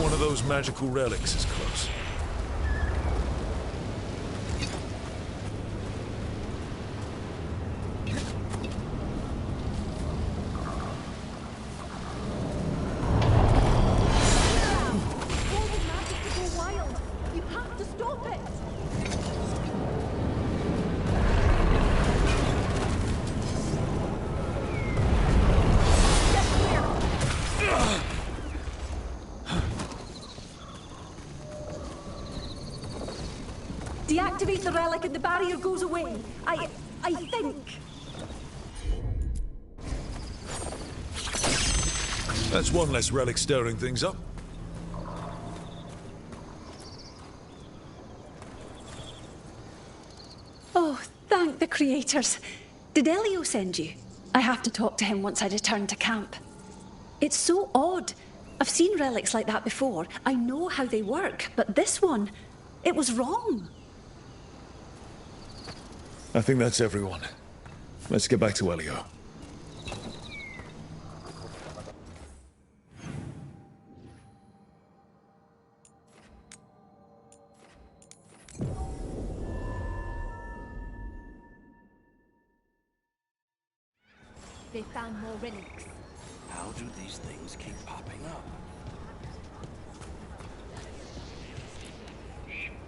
one of those magical relics is close. Deactivate the relic and the barrier goes away. I think. That's one less relic stirring things up. Oh, thank the creators. Did Elio send you? I have to talk to him once I return to camp. It's so odd. I've seen relics like that before. I know how they work, but this one, it was wrong. I think that's everyone. Let's get back to Elio. They found more relics. How do these things keep popping up?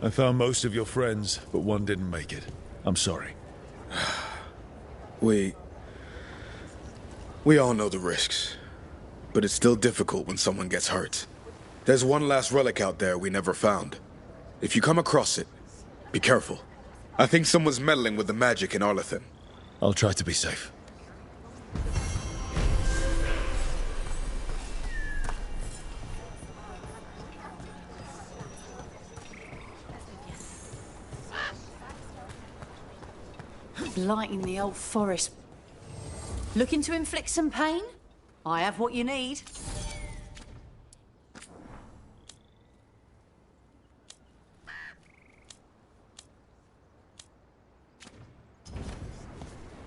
I found most of your friends, but one didn't make it. I'm sorry. We all know the risks, but it's still difficult when someone gets hurt. There's one last relic out there we never found. If you come across it, be careful. I think someone's meddling with the magic in Arlethan. I'll try to be safe. Blighting the old forest. Looking to inflict some pain? I have what you need.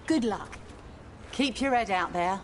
Good luck. Keep your head out there.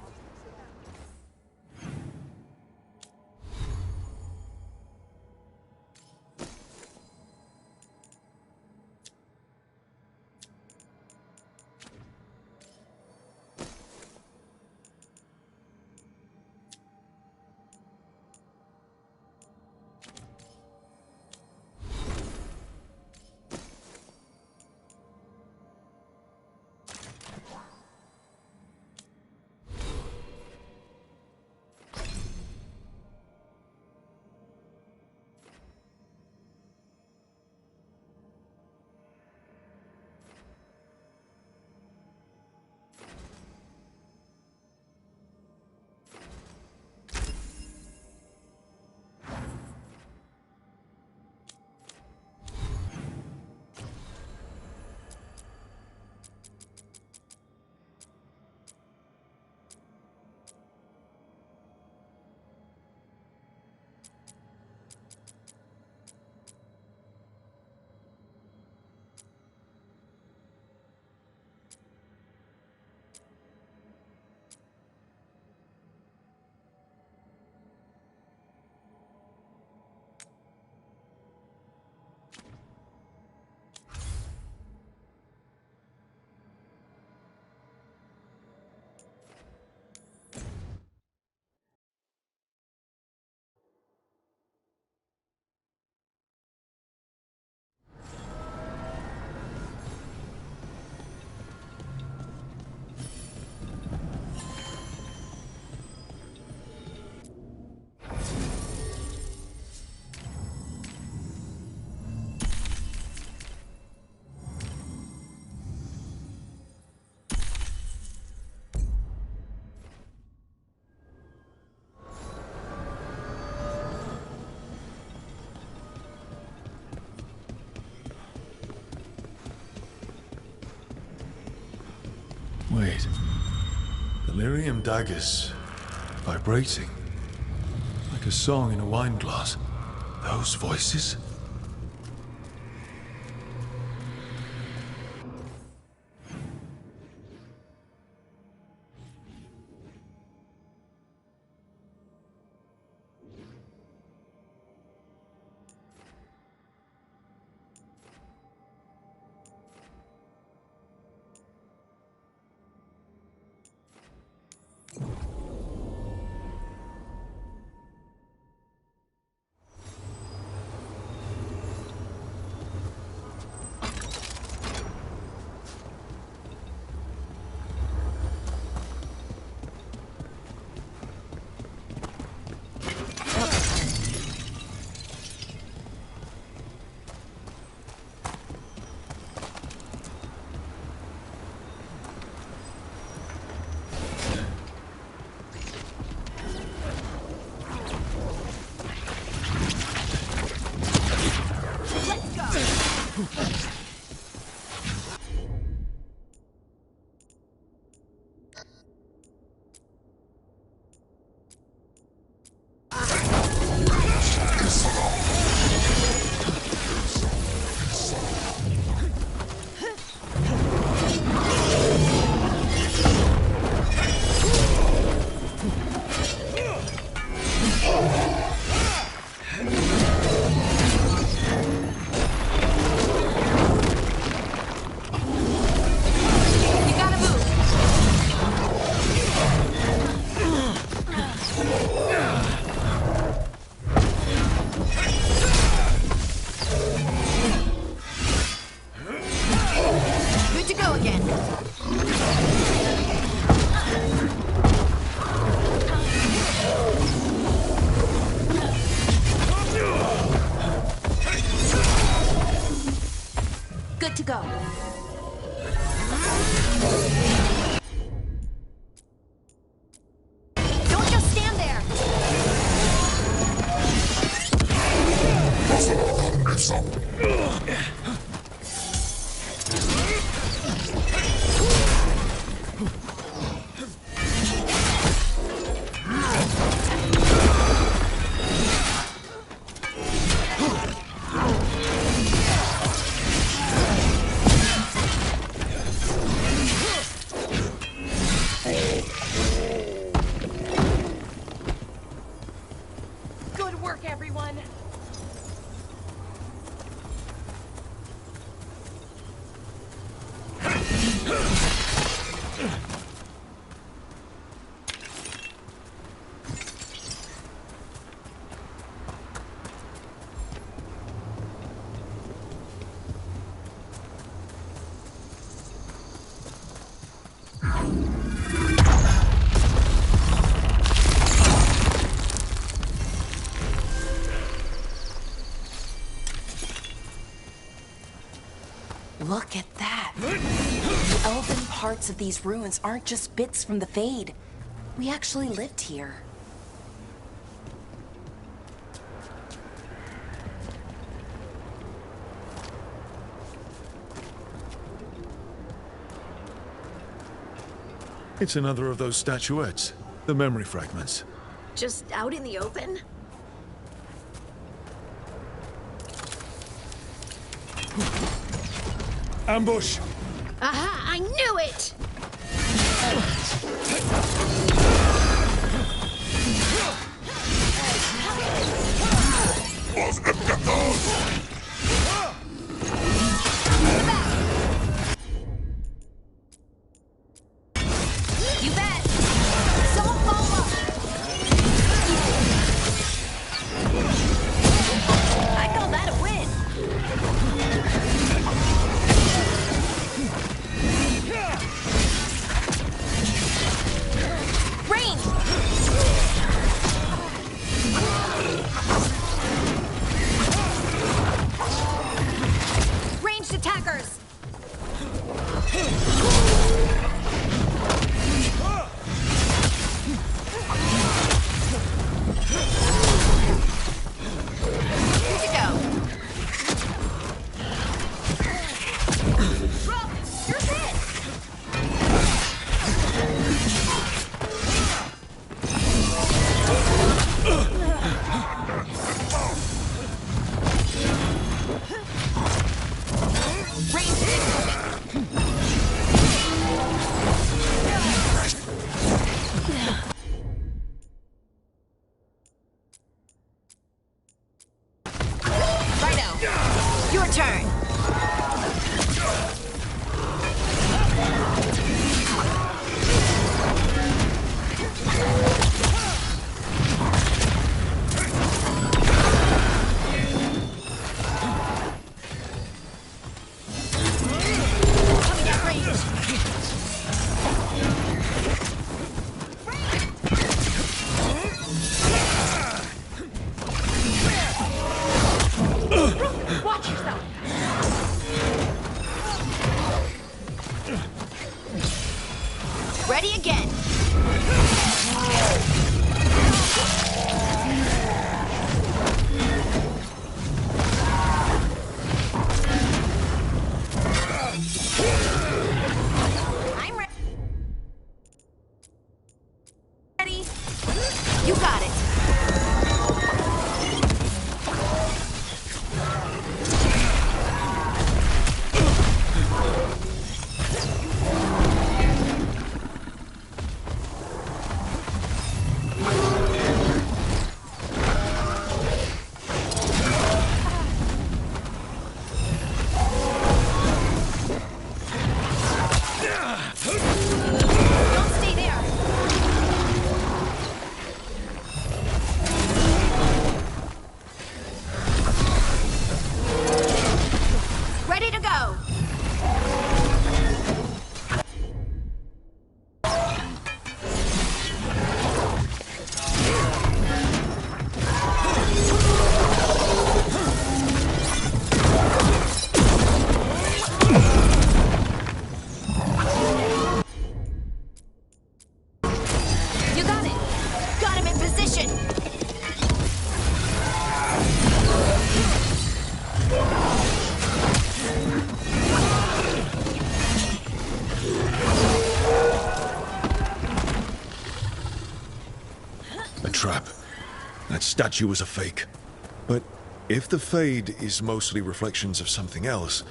Wait. Delirium daggers. Vibrating. Like a song in a wine glass. Those voices? go. Don't just stand there! Good work, everyone! Look at that. The elven parts of these ruins aren't just bits from the Fade. We actually lived here. It's another of those statuettes. The memory fragments. Just out in the open? Ambush! Aha! I knew it! You bet! Someone follow! I call that a win! Ranged attackers! Good to go. Rob, you're hit! Righto. Your turn. Coming at range. Watch yourself! Ready again! I'm ready! You got it! statue was a fake. But if the Fade is mostly reflections of something else,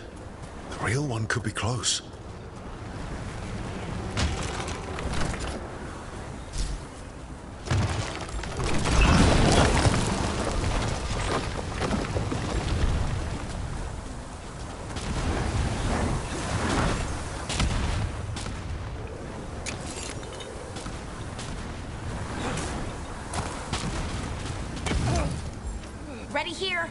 the real one could be close. Ready here.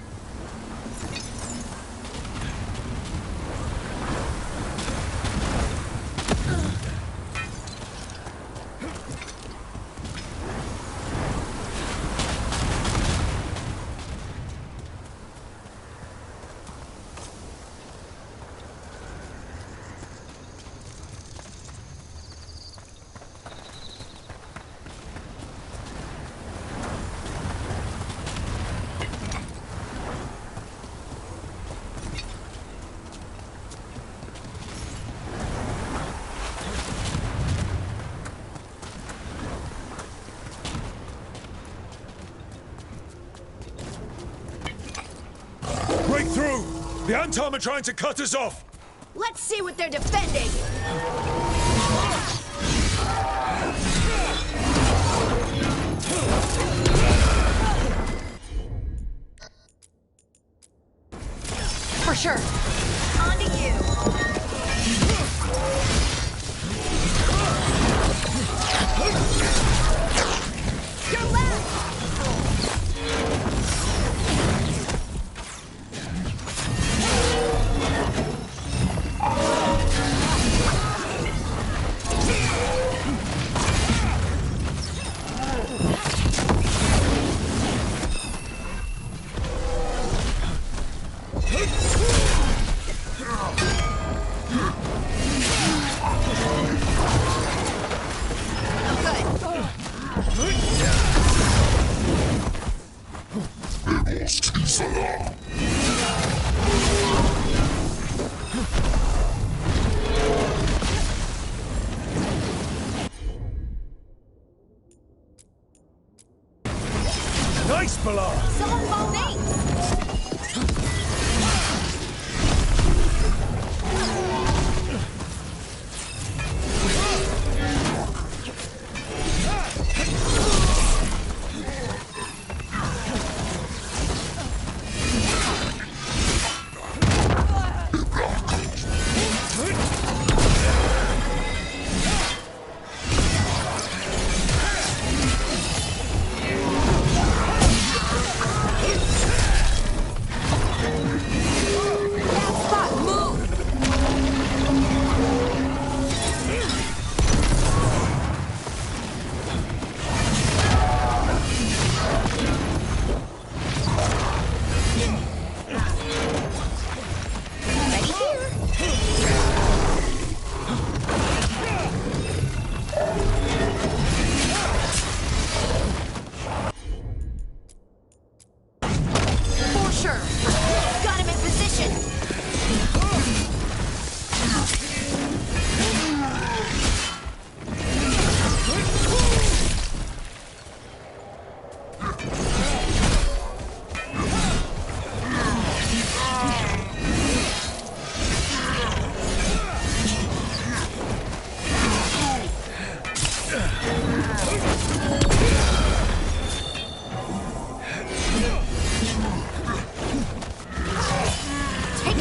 Break through! The Antom are trying to cut us off! Let's see what they're defending. For sure. On to you. Your left. Nice, Ballard! Some of my mates. Take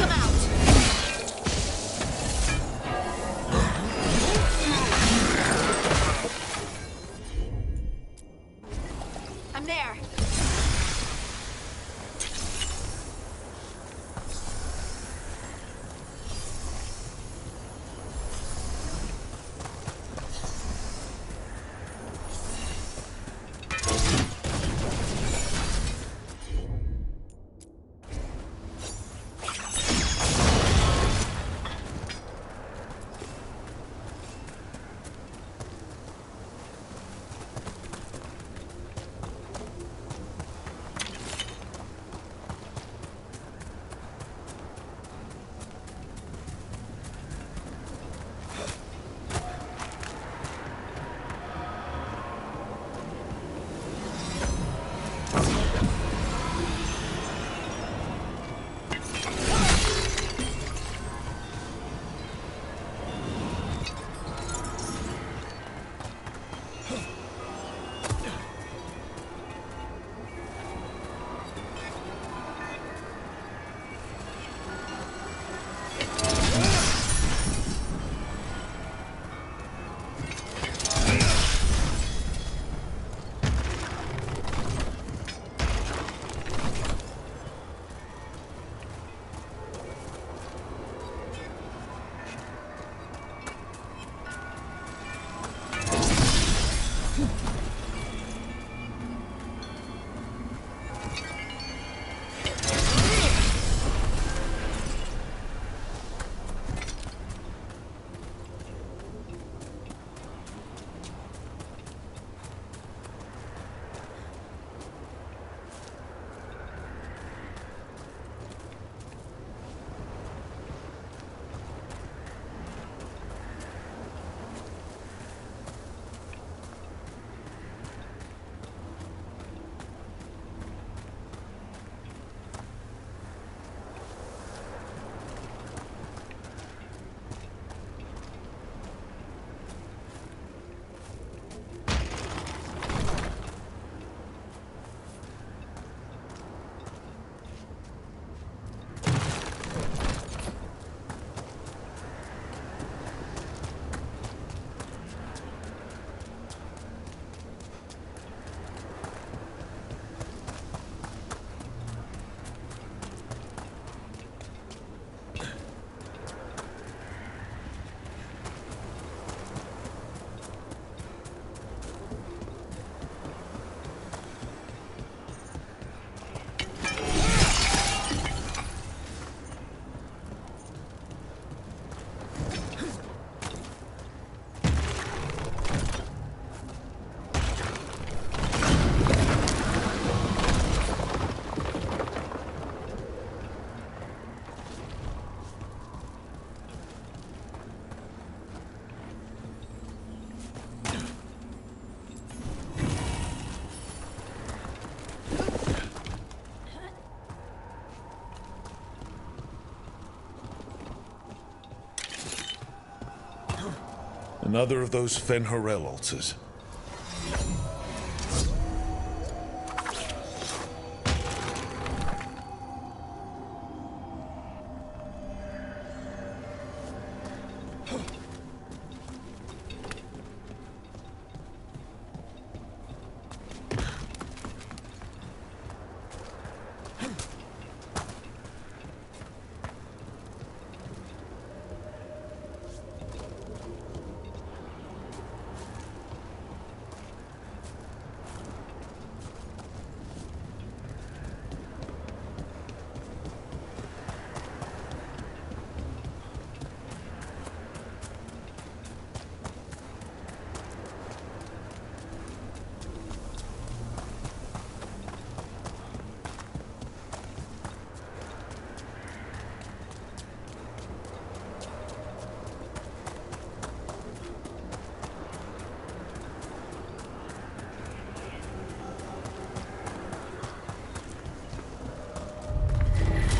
Another of those Fen'Harel altars.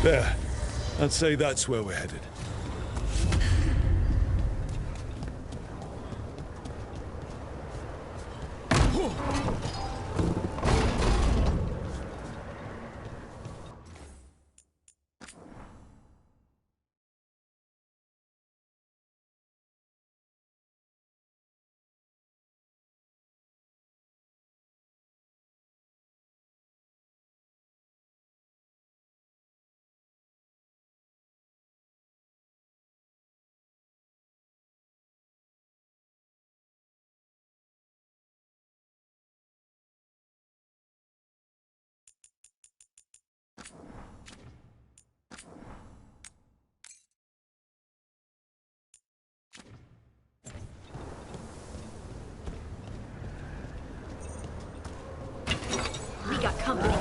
There. I'd say that's where we're headed. We got company.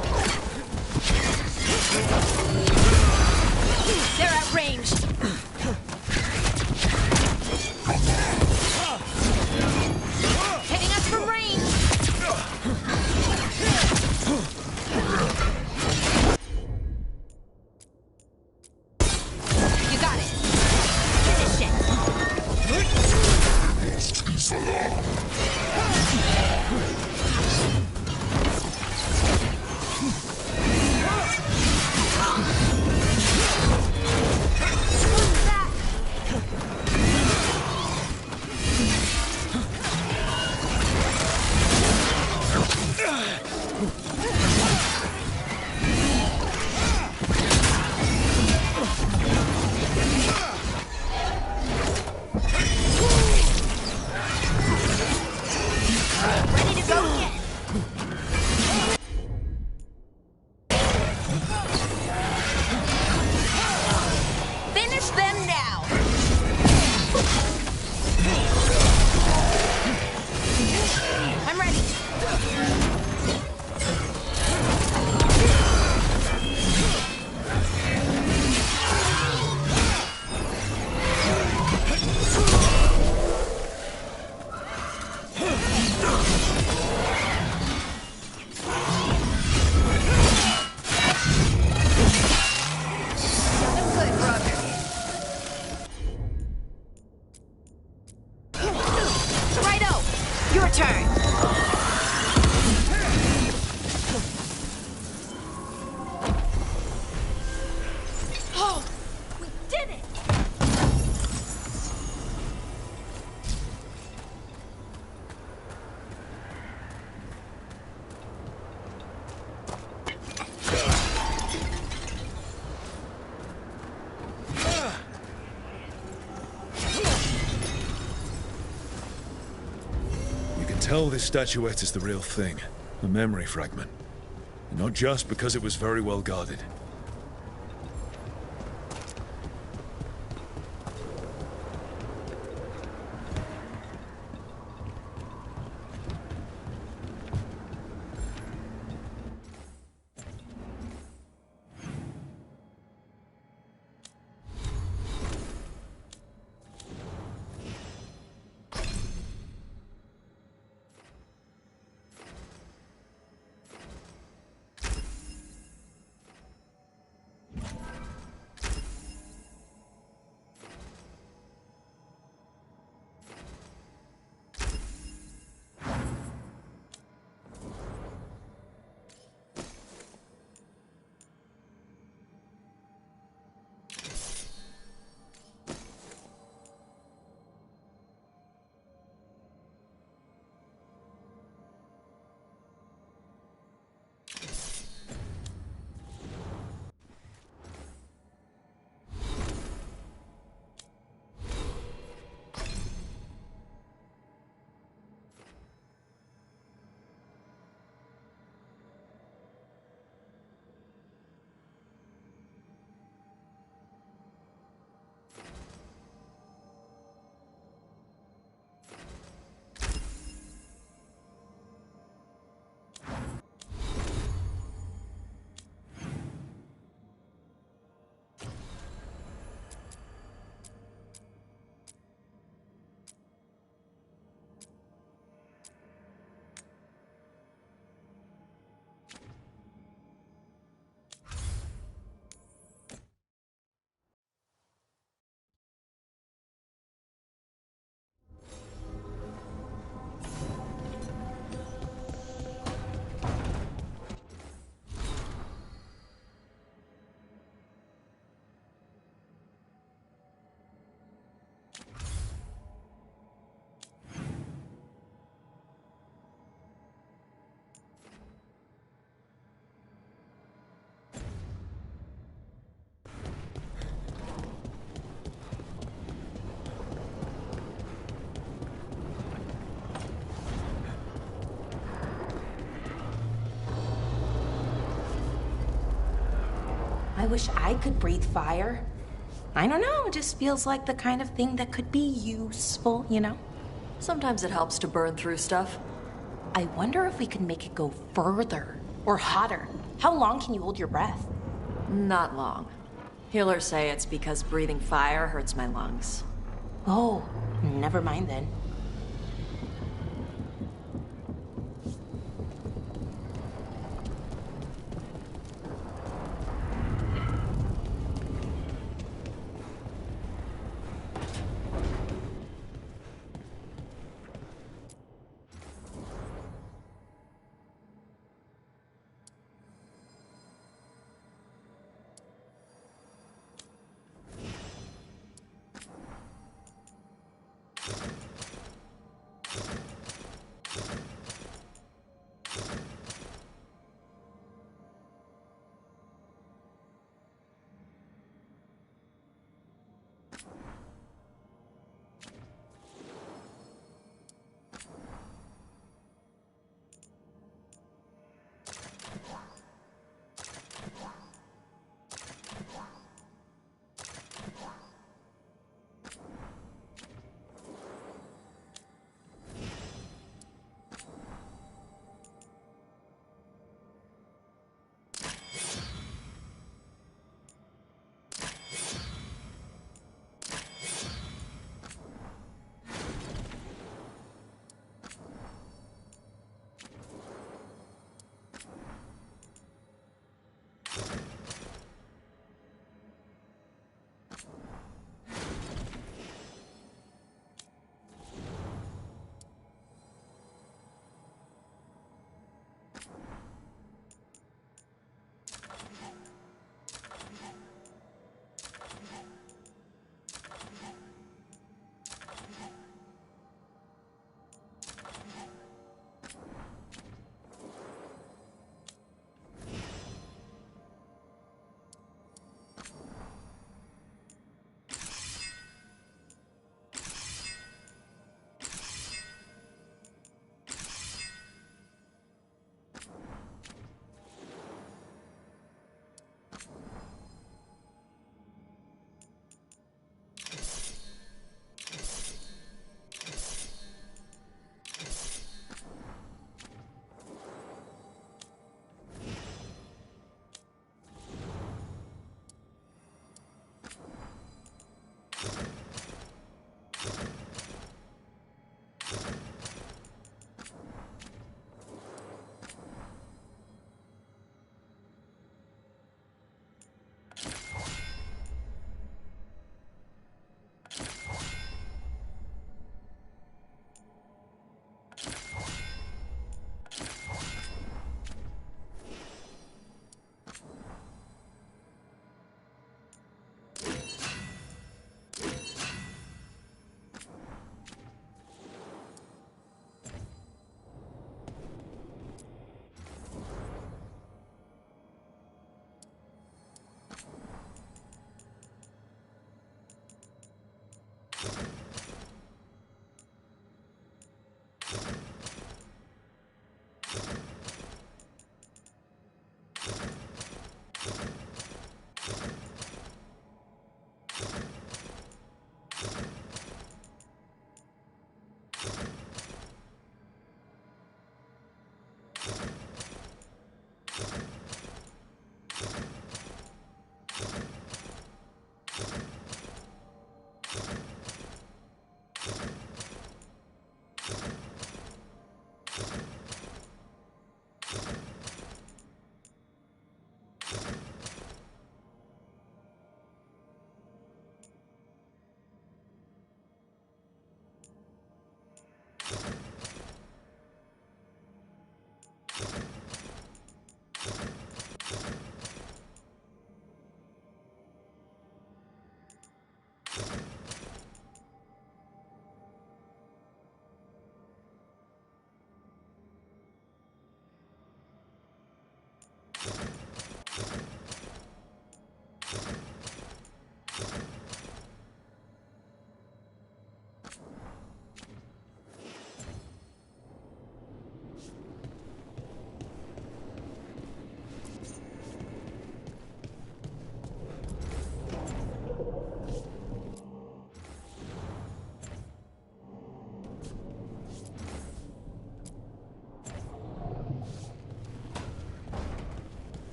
They're at range. Hitting us from range. You got it. Finish it. Ready to go again. Finish them now. I'm ready. Good, brother. Righto, your turn. Oh, we did it! You can tell this statuette is the real thing. A memory fragment. And not just because it was very well guarded. I wish I could breathe fire. I don't know, it just feels like the kind of thing that could be useful, you know? Sometimes it helps to burn through stuff. I wonder if we could make it go further or hotter. How long can you hold your breath? Not long. Healers say it's because breathing fire hurts my lungs. Oh, never mind then.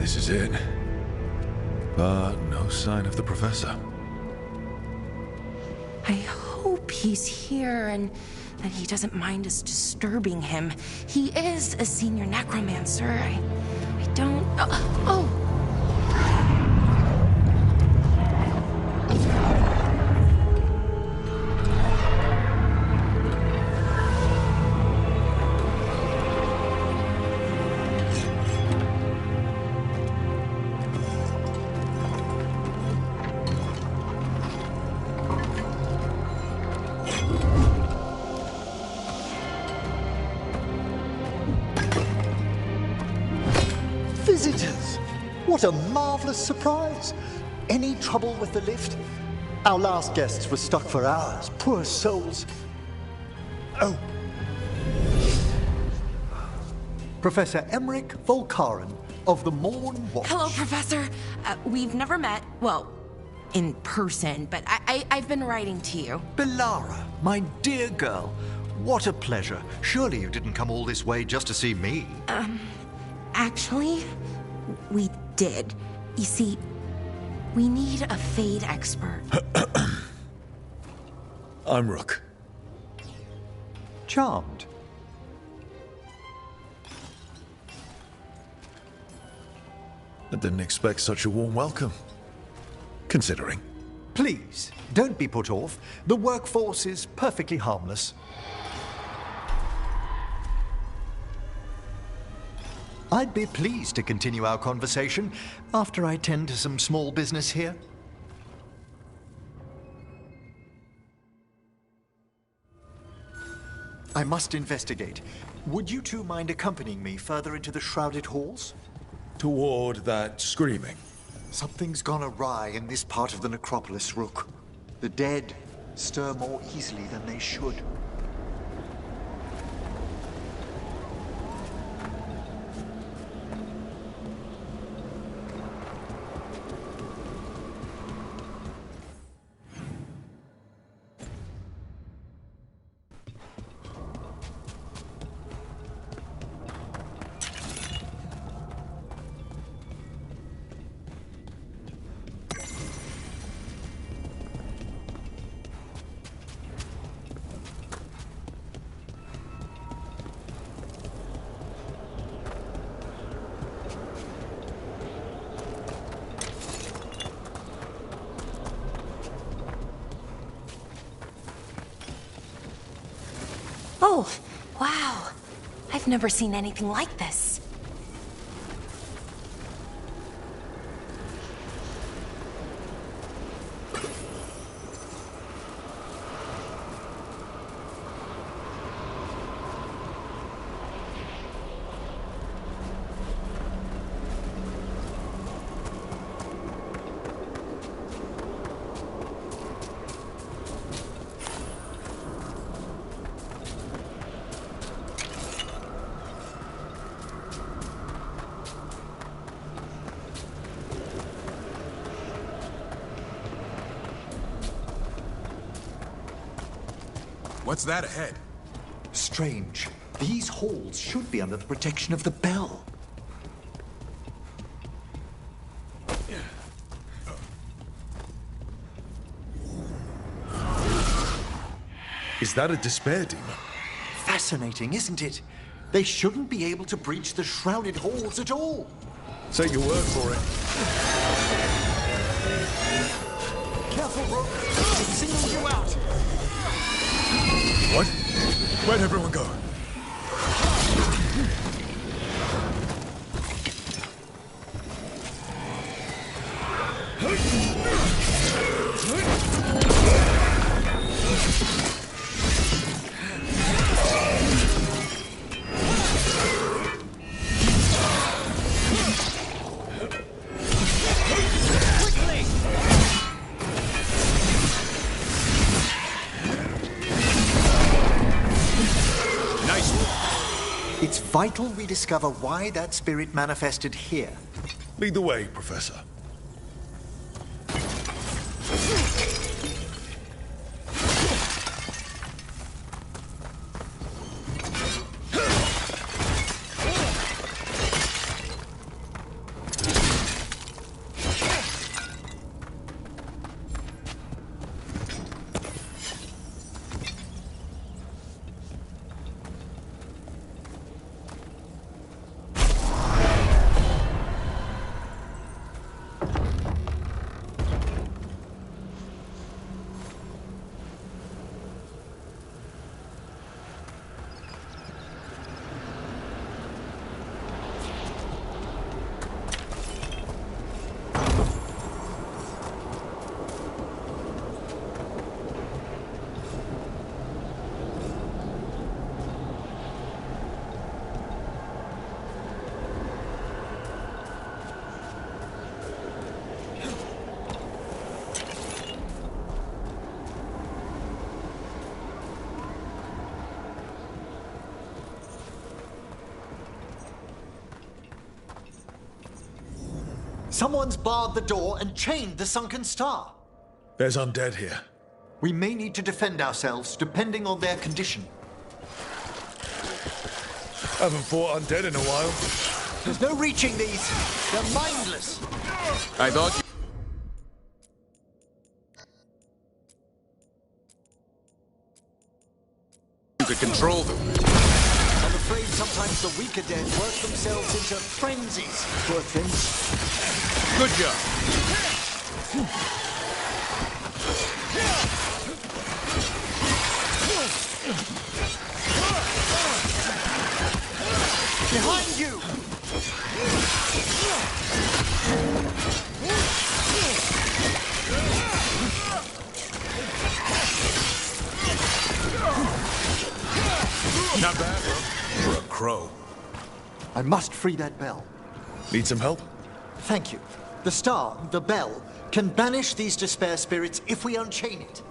This is it. But no sign of the professor. I hope he's here and that he doesn't mind us disturbing him. He is a senior necromancer. I don't... Oh! Visitors! What a marvelous surprise! Any trouble with the lift? Our last guests were stuck for hours. Poor souls. Oh. Professor Emmerich Volkaren of the Morn Watch. Hello, Professor. We've never met, well, in person, but I've been writing to you. Belara, my dear girl. What a pleasure. Surely you didn't come all this way just to see me. Actually, we did. You see, we need a Fade expert. I'm Rook. Charmed. I didn't expect such a warm welcome. Considering. Please, don't be put off. The workforce is perfectly harmless. I'd be pleased to continue our conversation after I tend to some small business here. I must investigate. Would you two mind accompanying me further into the shrouded halls? Toward that screaming. Something's gone awry in this part of the necropolis, Rook. The dead stir more easily than they should. Oh, wow. I've never seen anything like this. What's that ahead? Strange. These halls should be under the protection of the bell. Is that a despair demon? Fascinating, isn't it? They shouldn't be able to breach the shrouded halls at all. Take your word for it. Careful, Rook. It singles you out. What? Where'd everyone go? It's vital we discover why that spirit manifested here. Lead the way, Professor. Someone's barred the door and chained the sunken star. There's undead here. We may need to defend ourselves, depending on their condition. Haven't fought undead in a while. There's no reaching these. They're mindless. I thought you could control them. I'm afraid sometimes the weaker dead work themselves into frenzies. Poor things. Good job. Behind you! Not bad, for a crow. I must free that bell. Need some help? Thank you. The star, the bell, can banish these despair spirits if we unchain it.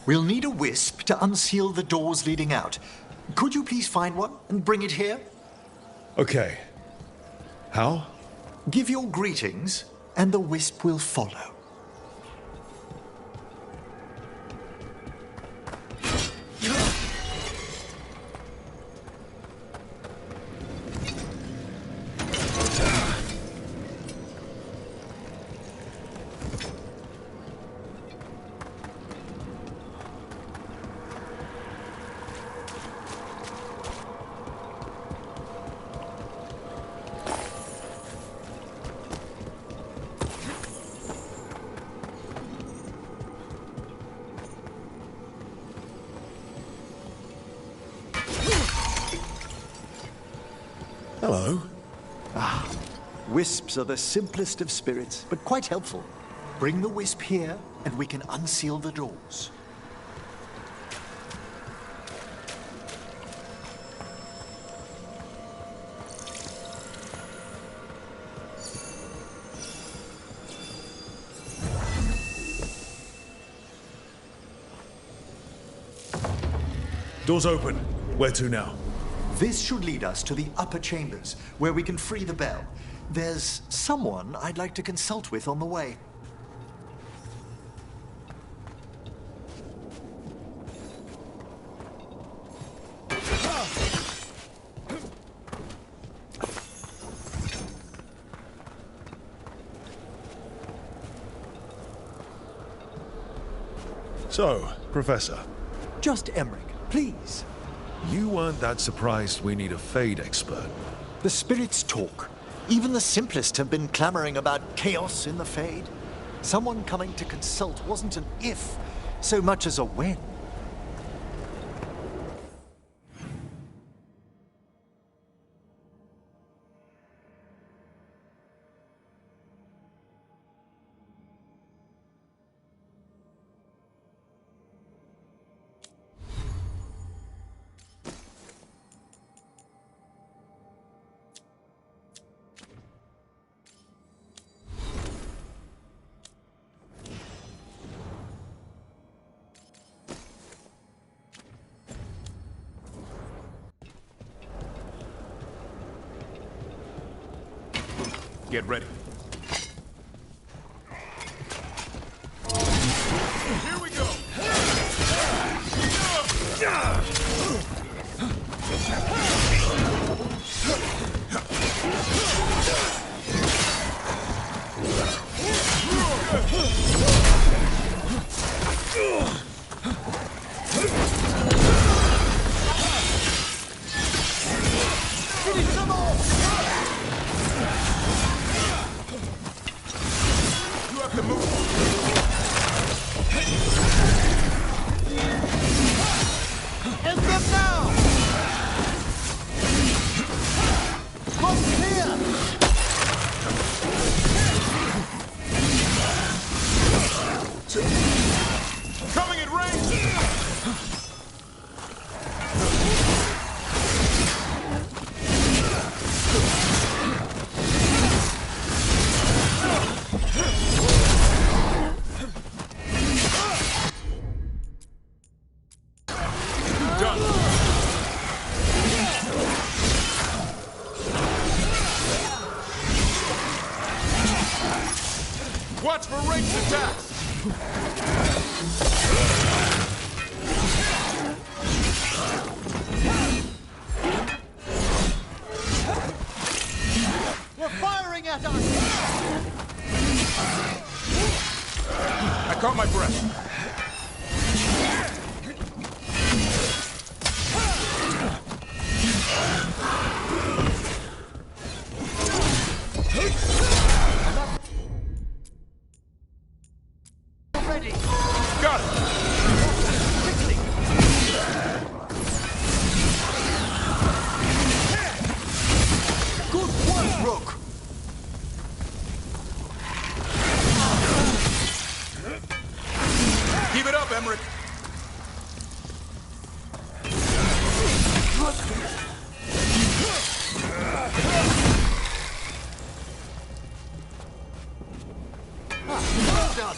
We'll need a wisp to unseal the doors leading out. Could you please find one and bring it here? Okay. How? Give your greetings, and the wisp will follow. Hello. Wisps are the simplest of spirits, but quite helpful. Bring the wisp here, and we can unseal the doors. Door's open. Where to now? This should lead us to the upper chambers, where we can free the bell. There's someone I'd like to consult with on the way. So, Professor. Just Emmerich, please. You weren't that surprised we need a Fade expert. The spirits talk. Even the simplest have been clamoring about chaos in the Fade. Someone coming to consult wasn't an if, so much as a when. Get ready. Here we go. ranged attack! We're firing at us! I caught my breath. Ready! Got it! Quickly! Good work, Rook! Keep it up, Emmerich. Well done!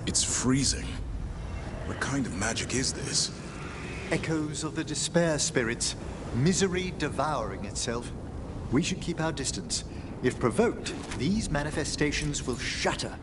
It's freezing. What kind of magic is this? Echoes of the despair spirits, misery devouring itself. We should keep our distance. If provoked, these manifestations will shatter.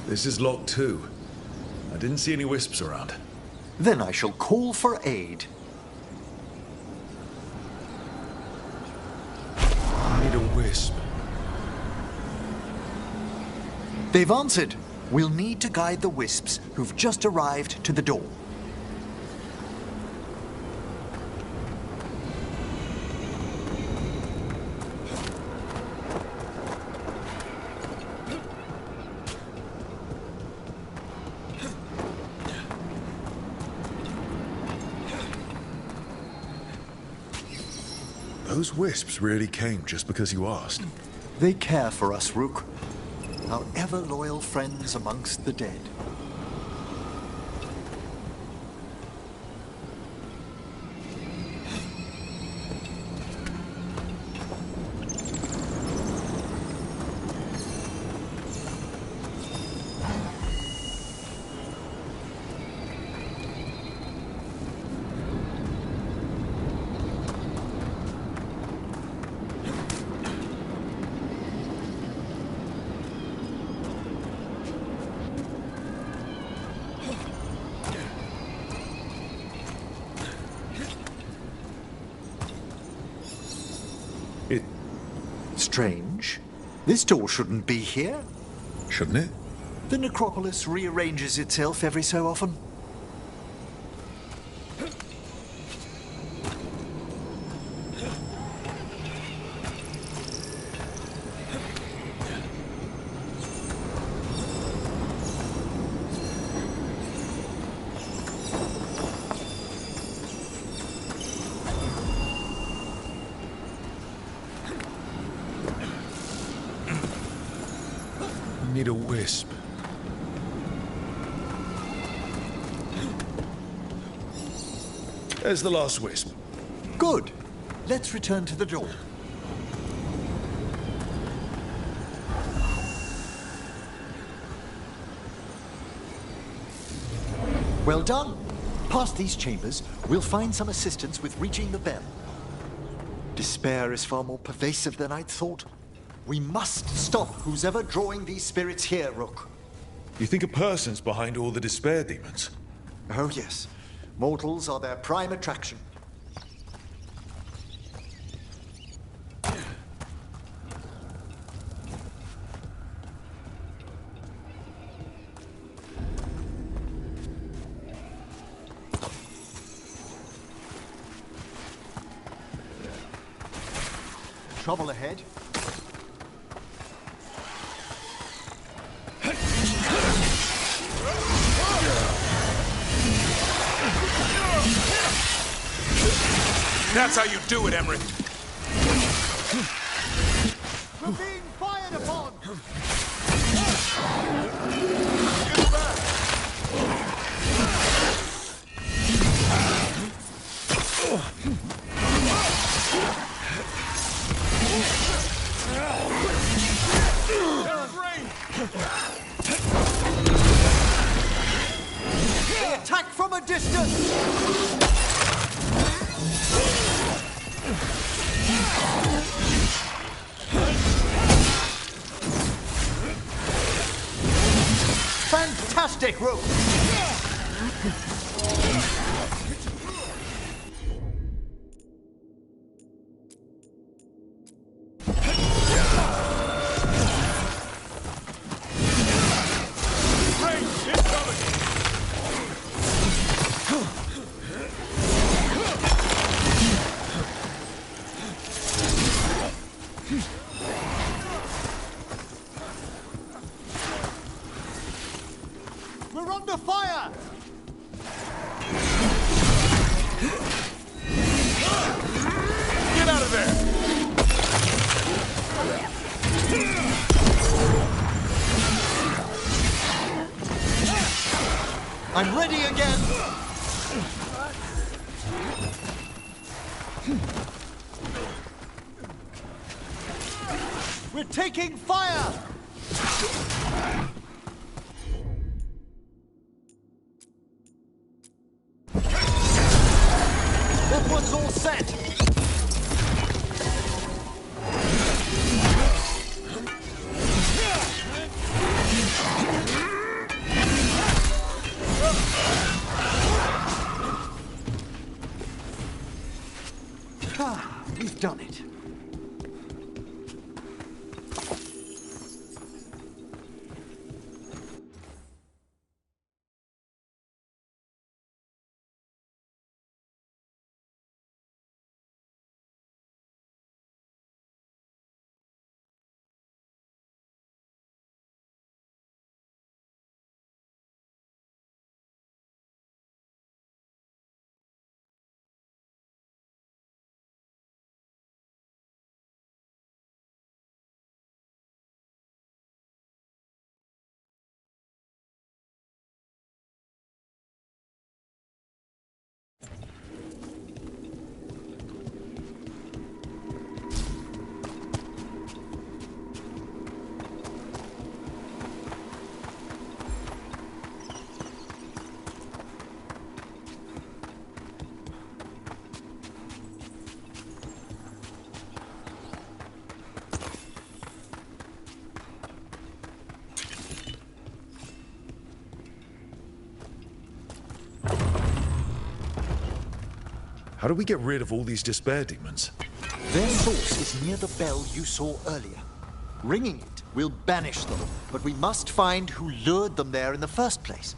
This is lock 2. I didn't see any wisps around. Then I shall call for aid. I need a wisp. They've answered. We'll need to guide the wisps who've just arrived to the door. Those wisps really came just because you asked. They care for us, Rook. Our ever-loyal friends amongst the dead. Strange. This door shouldn't be here. Shouldn't it? The necropolis rearranges itself every so often. Need a wisp. There's the last wisp. Good. Let's return to the door. Well done. Past these chambers, we'll find some assistance with reaching the bell. Despair is far more pervasive than I'd thought. We must stop who's ever drawing these spirits here, Rook. You think a person's behind all the despair demons? Oh, yes. Mortals are their prime attraction. Trouble ahead. That's how you do it, Emmerich. We're being fired upon! They attack from a distance! Fantastic, Rook! We're under fire! Get out of there! I'm ready again! We're taking fire! That one's all set! We've done it. How do we get rid of all these despair demons? Their source is near the bell you saw earlier. Ringing it will banish them, but we must find who lured them there in the first place.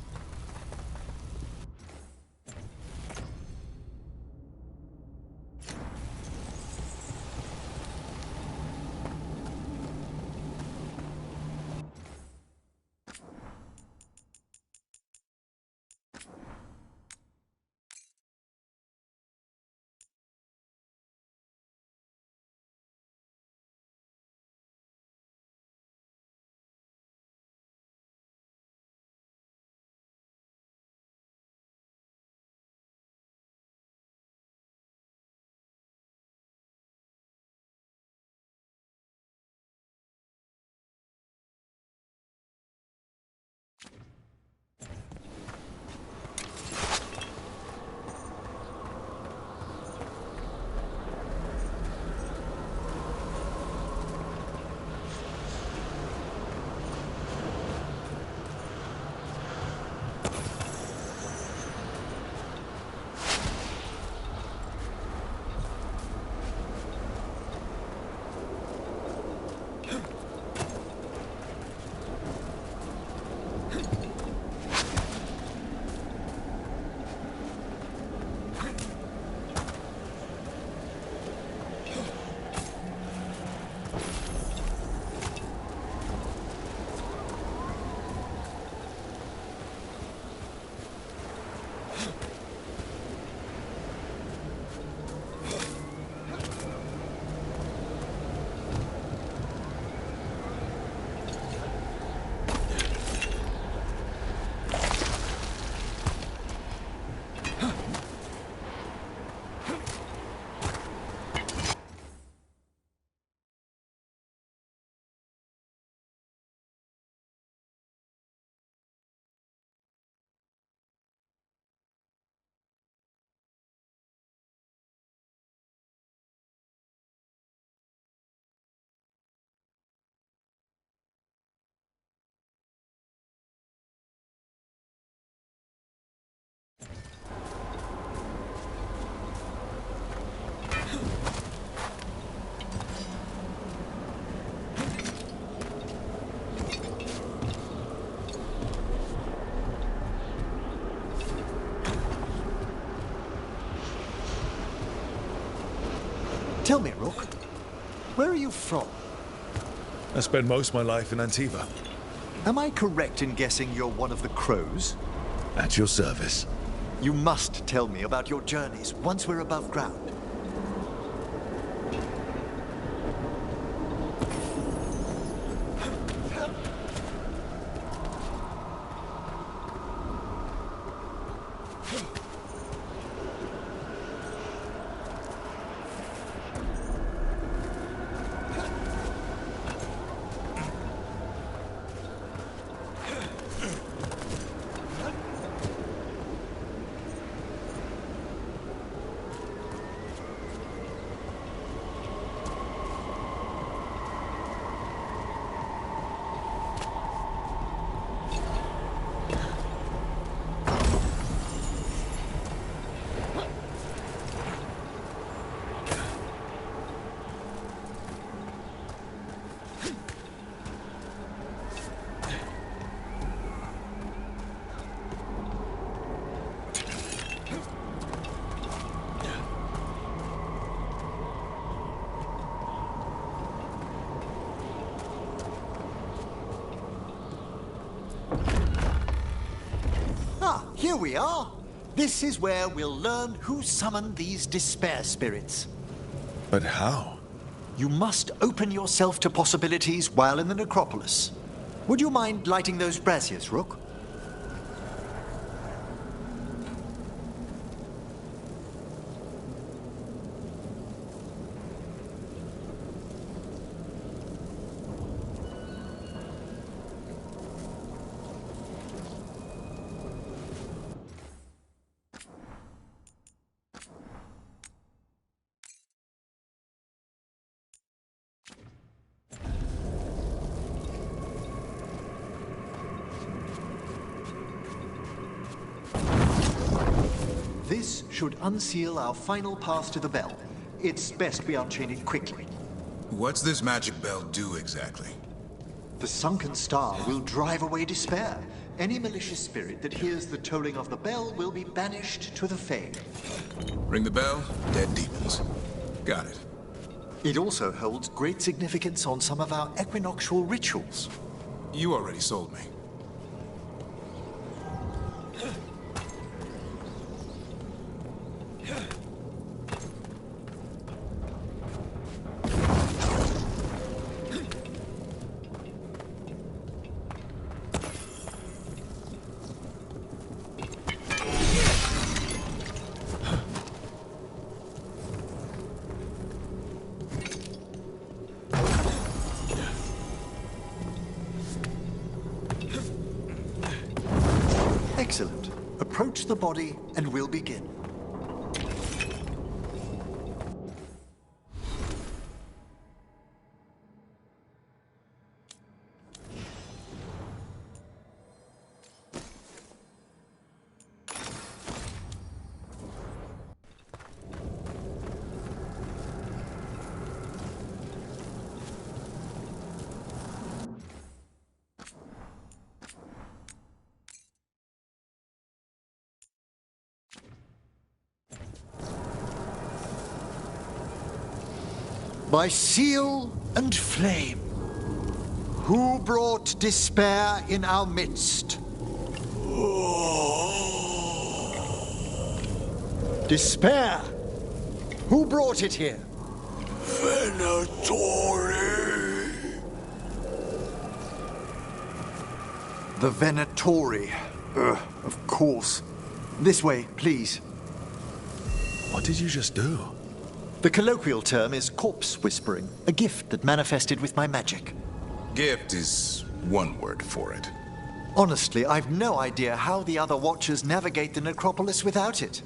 Tell me, Rook, where are you from? I spent most of my life in Antiva. Am I correct in guessing you're one of the crows? At your service. You must tell me about your journeys once we're above ground. Here we are. This is where we'll learn who summoned these despair spirits. But how? You must open yourself to possibilities while in the necropolis. Would you mind lighting those braziers, Rook? should unseal our final path to the bell. It's best we unchain it quickly. What's this magic bell do exactly? The sunken star will drive away despair. Any malicious spirit that hears the tolling of the bell will be banished to the Fae. Ring the bell, dead demons. Got it. It also holds great significance on some of our equinoctial rituals. You already sold me. Excellent. Approach the body and we'll begin. By seal and flame, who brought despair in our midst? Despair! Who brought it here? Venatori. The Venatori. Of course. This way, please. What did you just do? The colloquial term is corpse whispering, a gift that manifested with my magic. Gift is one word for it. Honestly, I've no idea how the other Watchers navigate the necropolis without it.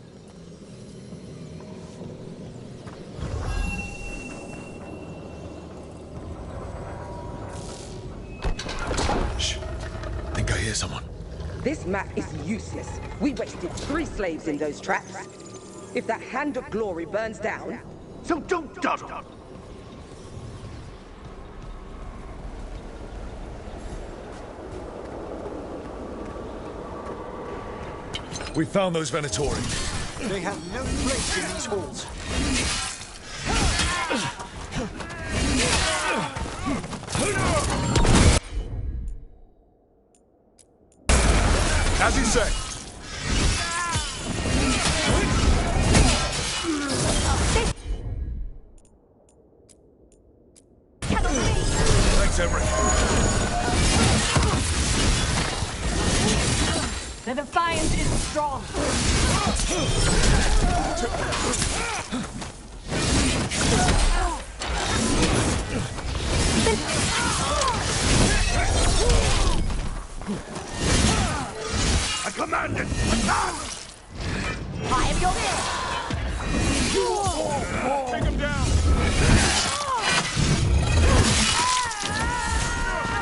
Shh. Think I hear someone. This map is useless. We wasted 3 slaves in those traps. If that Hand of Glory burns down, so don't dawdle. We found those Venatori. They have no place in these halls. As you say. Thanks, Emery. The defiance is strong. I command it! Attack! I am your man! Take him down!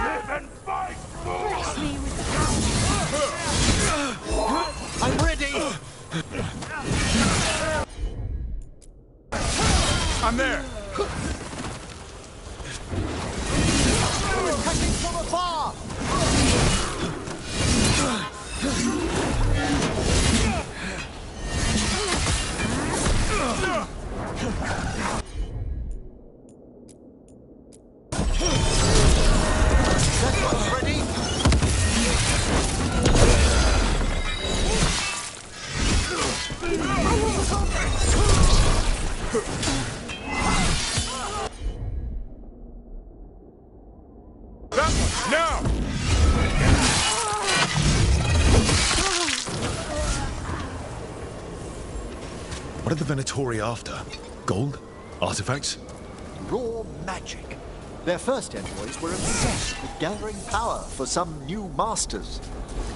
Live and fight! Bless me with the I'm ready! I'm there! We're attacking from afar! That one's ready! That one! Now! What are the Venatori after? Gold? Artifacts? Raw magic. Their first envoys were obsessed with gathering power for some new masters.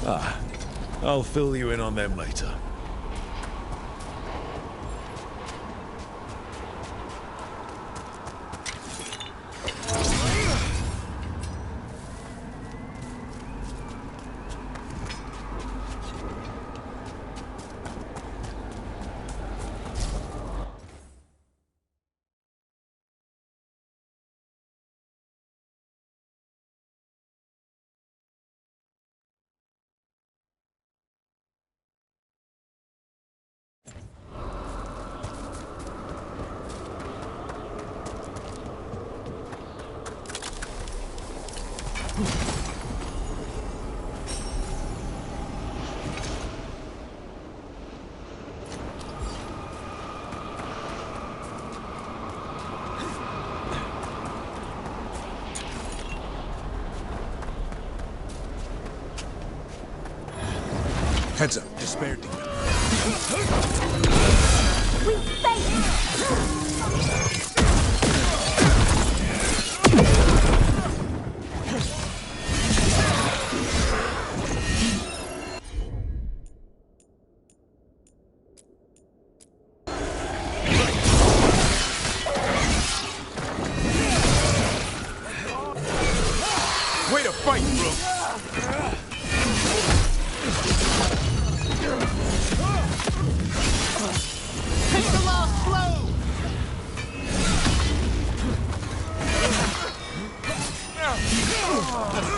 Ah, I'll fill you in on them later. Heads up, despair demon. We failed! Way to fight, bro! Take the last blow!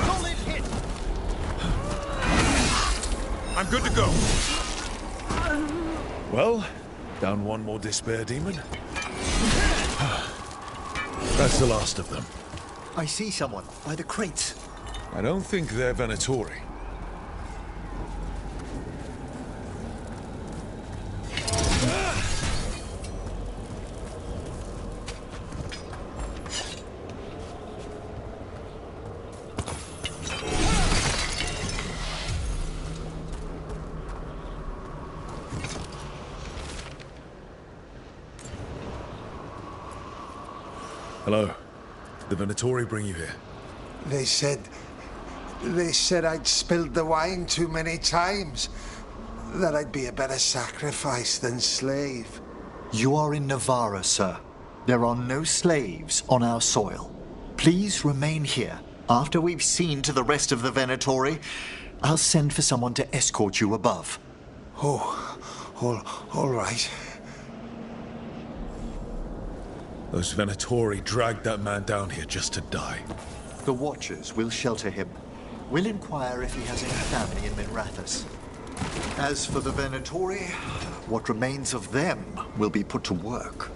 Solid hit! I'm good to go. Well, down one more despair demon. That's the last of them. I see someone by the crates. I don't think they're Venatori. Hello. The Venatori bring you here? They said I'd spilled the wine too many times. That I'd be a better sacrifice than slave. You are in Navarra, sir. There are no slaves on our soil. Please remain here. After we've seen to the rest of the Venatori, I'll send for someone to escort you above. All right. Those Venatori dragged that man down here just to die. The Watchers will shelter him. We'll inquire if he has any family in Minrathous. As for the Venatori, what remains of them will be put to work.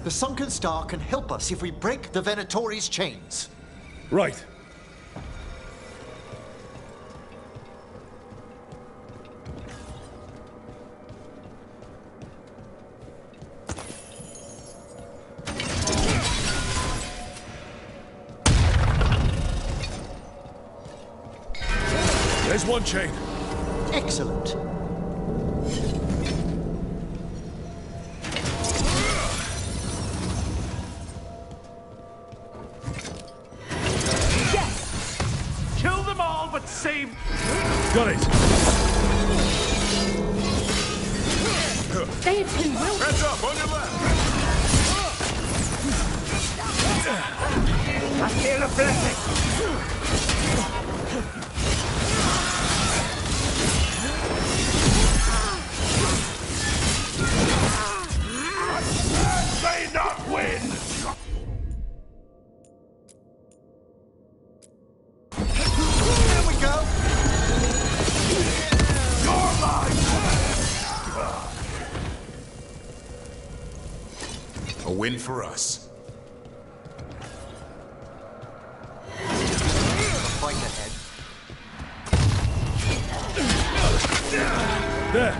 The Sunken Star can help us if we break the Venatori's chains. Right. There's one chain. Excellent. Save! Got it! They had been well. Hands up, on your left! I feel a blessing! May not win! A win for us. Fight ahead. There!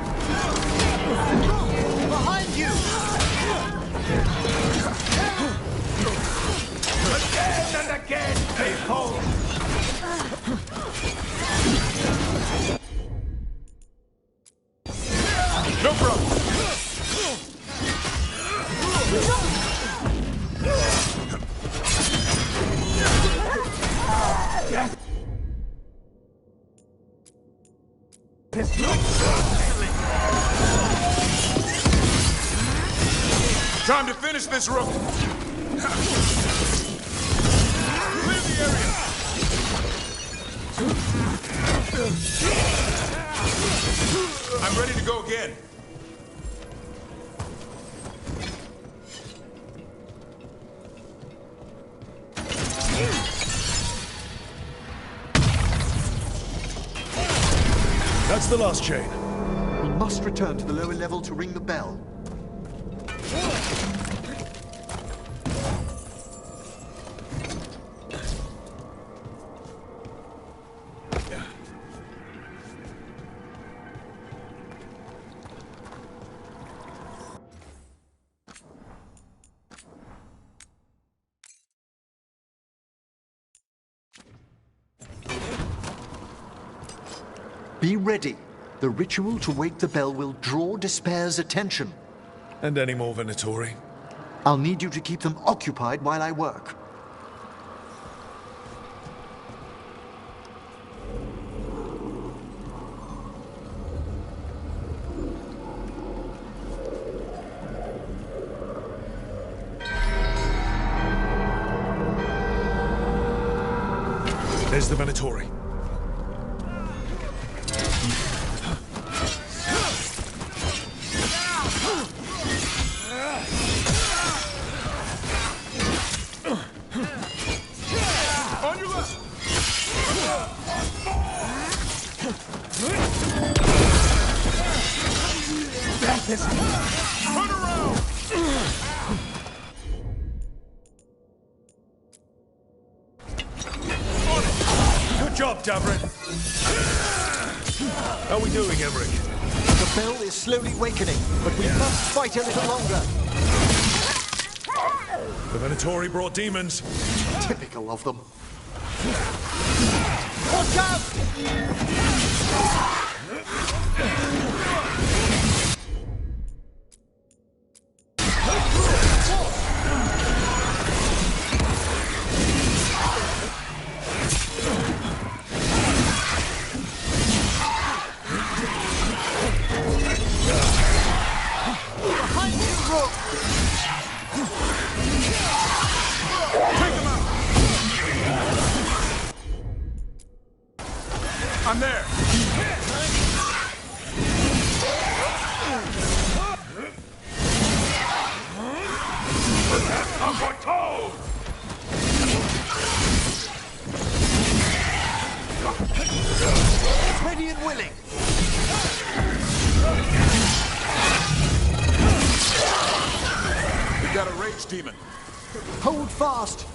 Behind you! Again and again, people! No problem! Time to finish this rope. the area! I'm ready to go again. That's the last chain. We must return to the lower level to ring the bell. Be ready. The ritual to wake the bell will draw Despair's attention. And any more Venatori? I'll need you to keep them occupied while I work. There's the Venatori. On your left! Turn around! Good job, Davrin. How are we doing, Emmerich? The bell is slowly wakening, but we must fight a little longer. The Venatori brought demons. Typical of them. Watch out! Behind you, Rook! Take him out! I'm there! Ready and willing. We got a rage demon. Hold fast.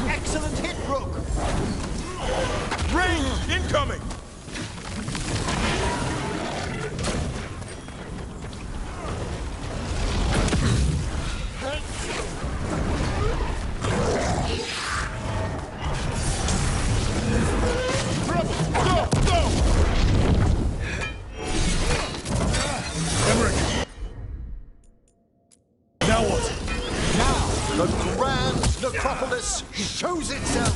Excellent hit, Rook. Rain incoming! Now what? Now, the grand necropolis shows itself.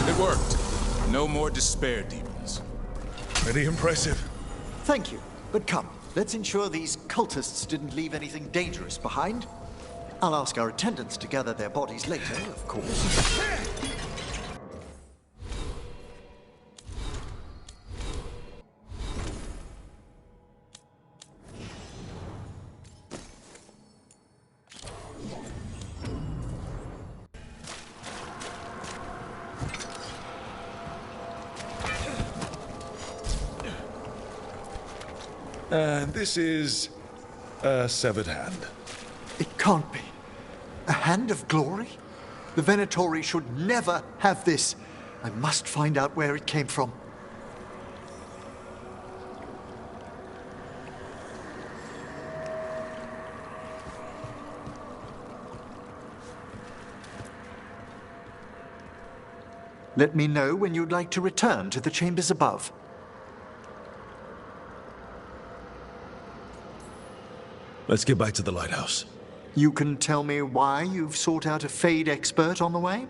It worked. No more despair demons. Pretty impressive. Thank you. But come, let's ensure these cultists didn't leave anything dangerous behind. I'll ask our attendants to gather their bodies later, of course. And this is a severed hand. It can't be. A hand of glory? The Venatori should never have this. I must find out where it came from. Let me know when you'd like to return to the chambers above. Let's get back to the lighthouse. You can tell me why you've sought out a Fade expert on the way?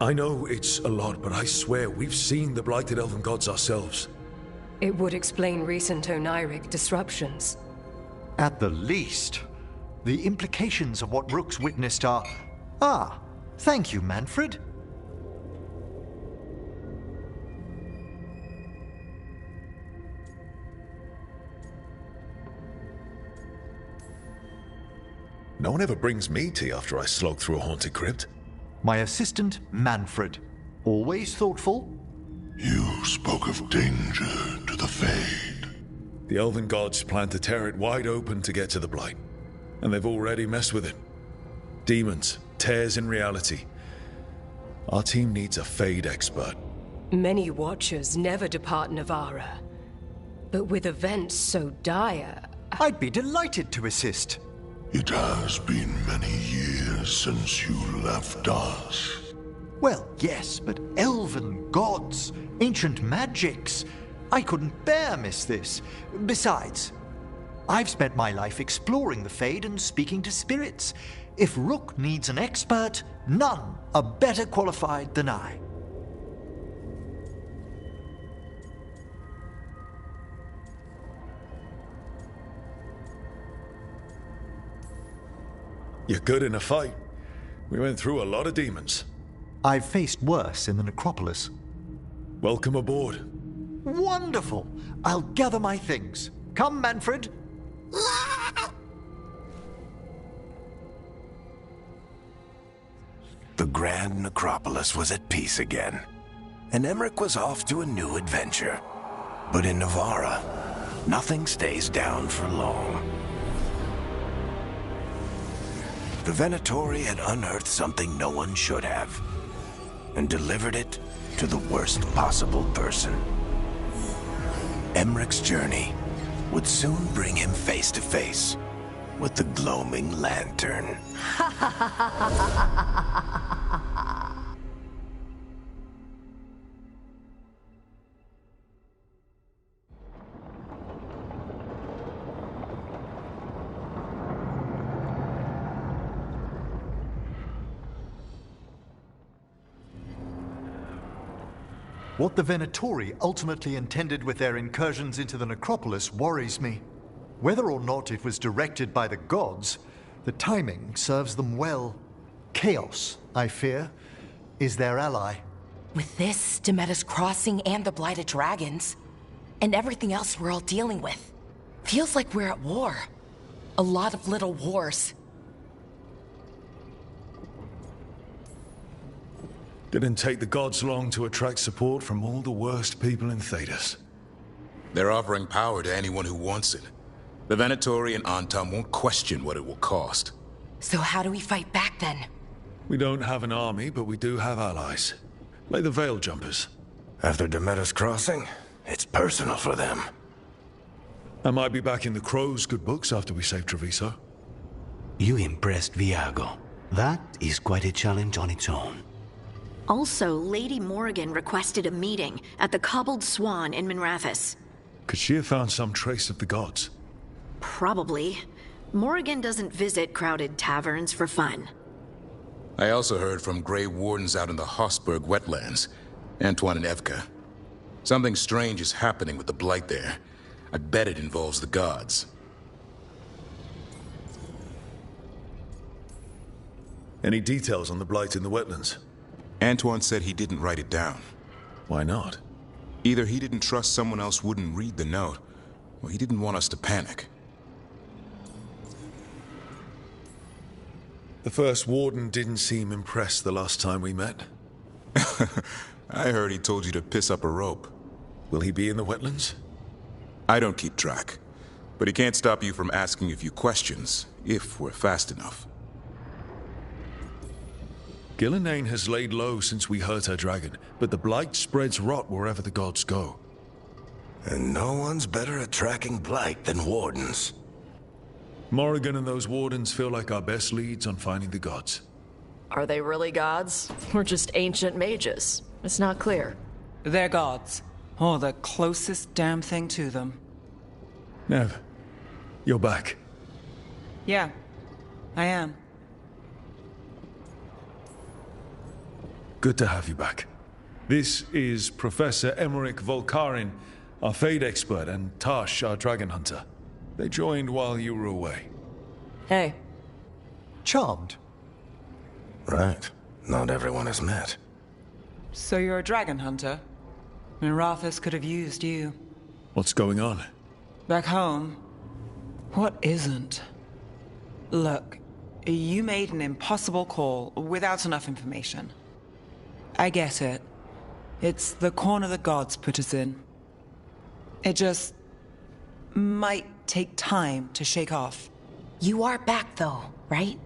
I know it's a lot, but I swear we've seen the blighted elven gods ourselves. It would explain recent Oniric disruptions. At the least, the implications of what Rook's witnessed are... Ah, thank you, Manfred. No one ever brings me tea after I slog through a haunted crypt. My assistant, Manfred. Always thoughtful. You spoke of danger to the Fade. The elven gods plan to tear it wide open to get to the Blight. And they've already messed with it. Demons, tears in reality. Our team needs a Fade expert. Many Watchers never depart Navarra. But with events so dire... I'd be delighted to assist. It has been many years since you left us. Well, yes, but elven gods, ancient magics. I couldn't bear miss this. Besides, I've spent my life exploring the Fade and speaking to spirits. If Rook needs an expert, none are better qualified than I. You're good in a fight. We went through a lot of demons. I've faced worse in the necropolis. Welcome aboard. Wonderful! I'll gather my things. Come, Manfred. The Grand Necropolis was at peace again, and Emmerich was off to a new adventure. But in Navarra, nothing stays down for long. The Venatori had unearthed something no one should have, and delivered it to the worst possible person. Emmerich's journey would soon bring him face to face with the gloaming lantern. What the Venatori ultimately intended with their incursions into the necropolis worries me. Whether or not it was directed by the gods, the timing serves them well. Chaos, I fear, is their ally. With this, Demeter's Crossing and the Blighted Dragons, and everything else we're all dealing with, feels like we're at war. A lot of little wars. Didn't take the gods long to attract support from all the worst people in Thedas. They're offering power to anyone who wants it. The Venatori and Antam won't question what it will cost. So how do we fight back then? We don't have an army, but we do have allies. Like the Veil Jumpers. After Demeter's Crossing, it's personal for them. I might be back in the Crow's good books after we save Treviso. You impressed Viago. That is quite a challenge on its own. Also, Lady Morrigan requested a meeting at the Cobbled Swan in Minrathous. Could she have found some trace of the gods? Probably. Morrigan doesn't visit crowded taverns for fun. I also heard from Grey Wardens out in the Hossberg wetlands, Antoine and Evka. Something strange is happening with the Blight there. I bet it involves the gods. Any details on the Blight in the wetlands? Antoine said he didn't write it down. Why not? Either he didn't trust someone else wouldn't read the note, or he didn't want us to panic. The first warden didn't seem impressed the last time we met. I heard he told you to piss up a rope. Will he be in the wetlands? I don't keep track, but he can't stop you from asking a few questions, if we're fast enough. Gillenane has laid low since we hurt her dragon, but the Blight spreads rot wherever the gods go. And no one's better at tracking Blight than wardens. Morrigan and those wardens feel like our best leads on finding the gods. Are they really gods? Or just ancient mages? It's not clear. They're gods. Or the closest damn thing to them. Nev, you're back. Yeah, I am. Good to have you back. This is Professor Emmerich Volkarin, our Fade expert, and Tash, our dragon hunter. They joined while you were away. Hey. Charmed. Right. Not everyone has met. So you're a dragon hunter? Mirathus could have used you. What's going on? Back home, what isn't? Look, you made an impossible call without enough information. I get it. It's the corner the gods put us in. It just might take time to shake off. You are back, though, right?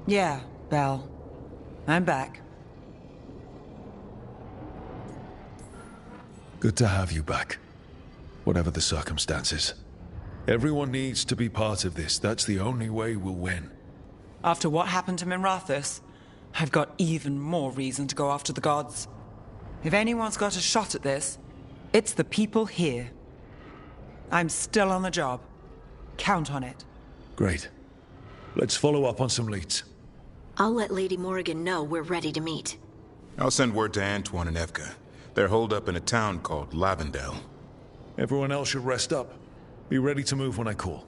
Yeah, Belle. I'm back. Good to have you back. Whatever the circumstances. Everyone needs to be part of this. That's the only way we'll win. After what happened to Mirathus, I've got even more reason to go after the gods. If anyone's got a shot at this, it's the people here. I'm still on the job. Count on it. Great. Let's follow up on some leads. I'll let Lady Morrigan know we're ready to meet. I'll send word to Antoine and Evka. They're holed up in a town called Lavendel. Everyone else should rest up. Be ready to move when I call.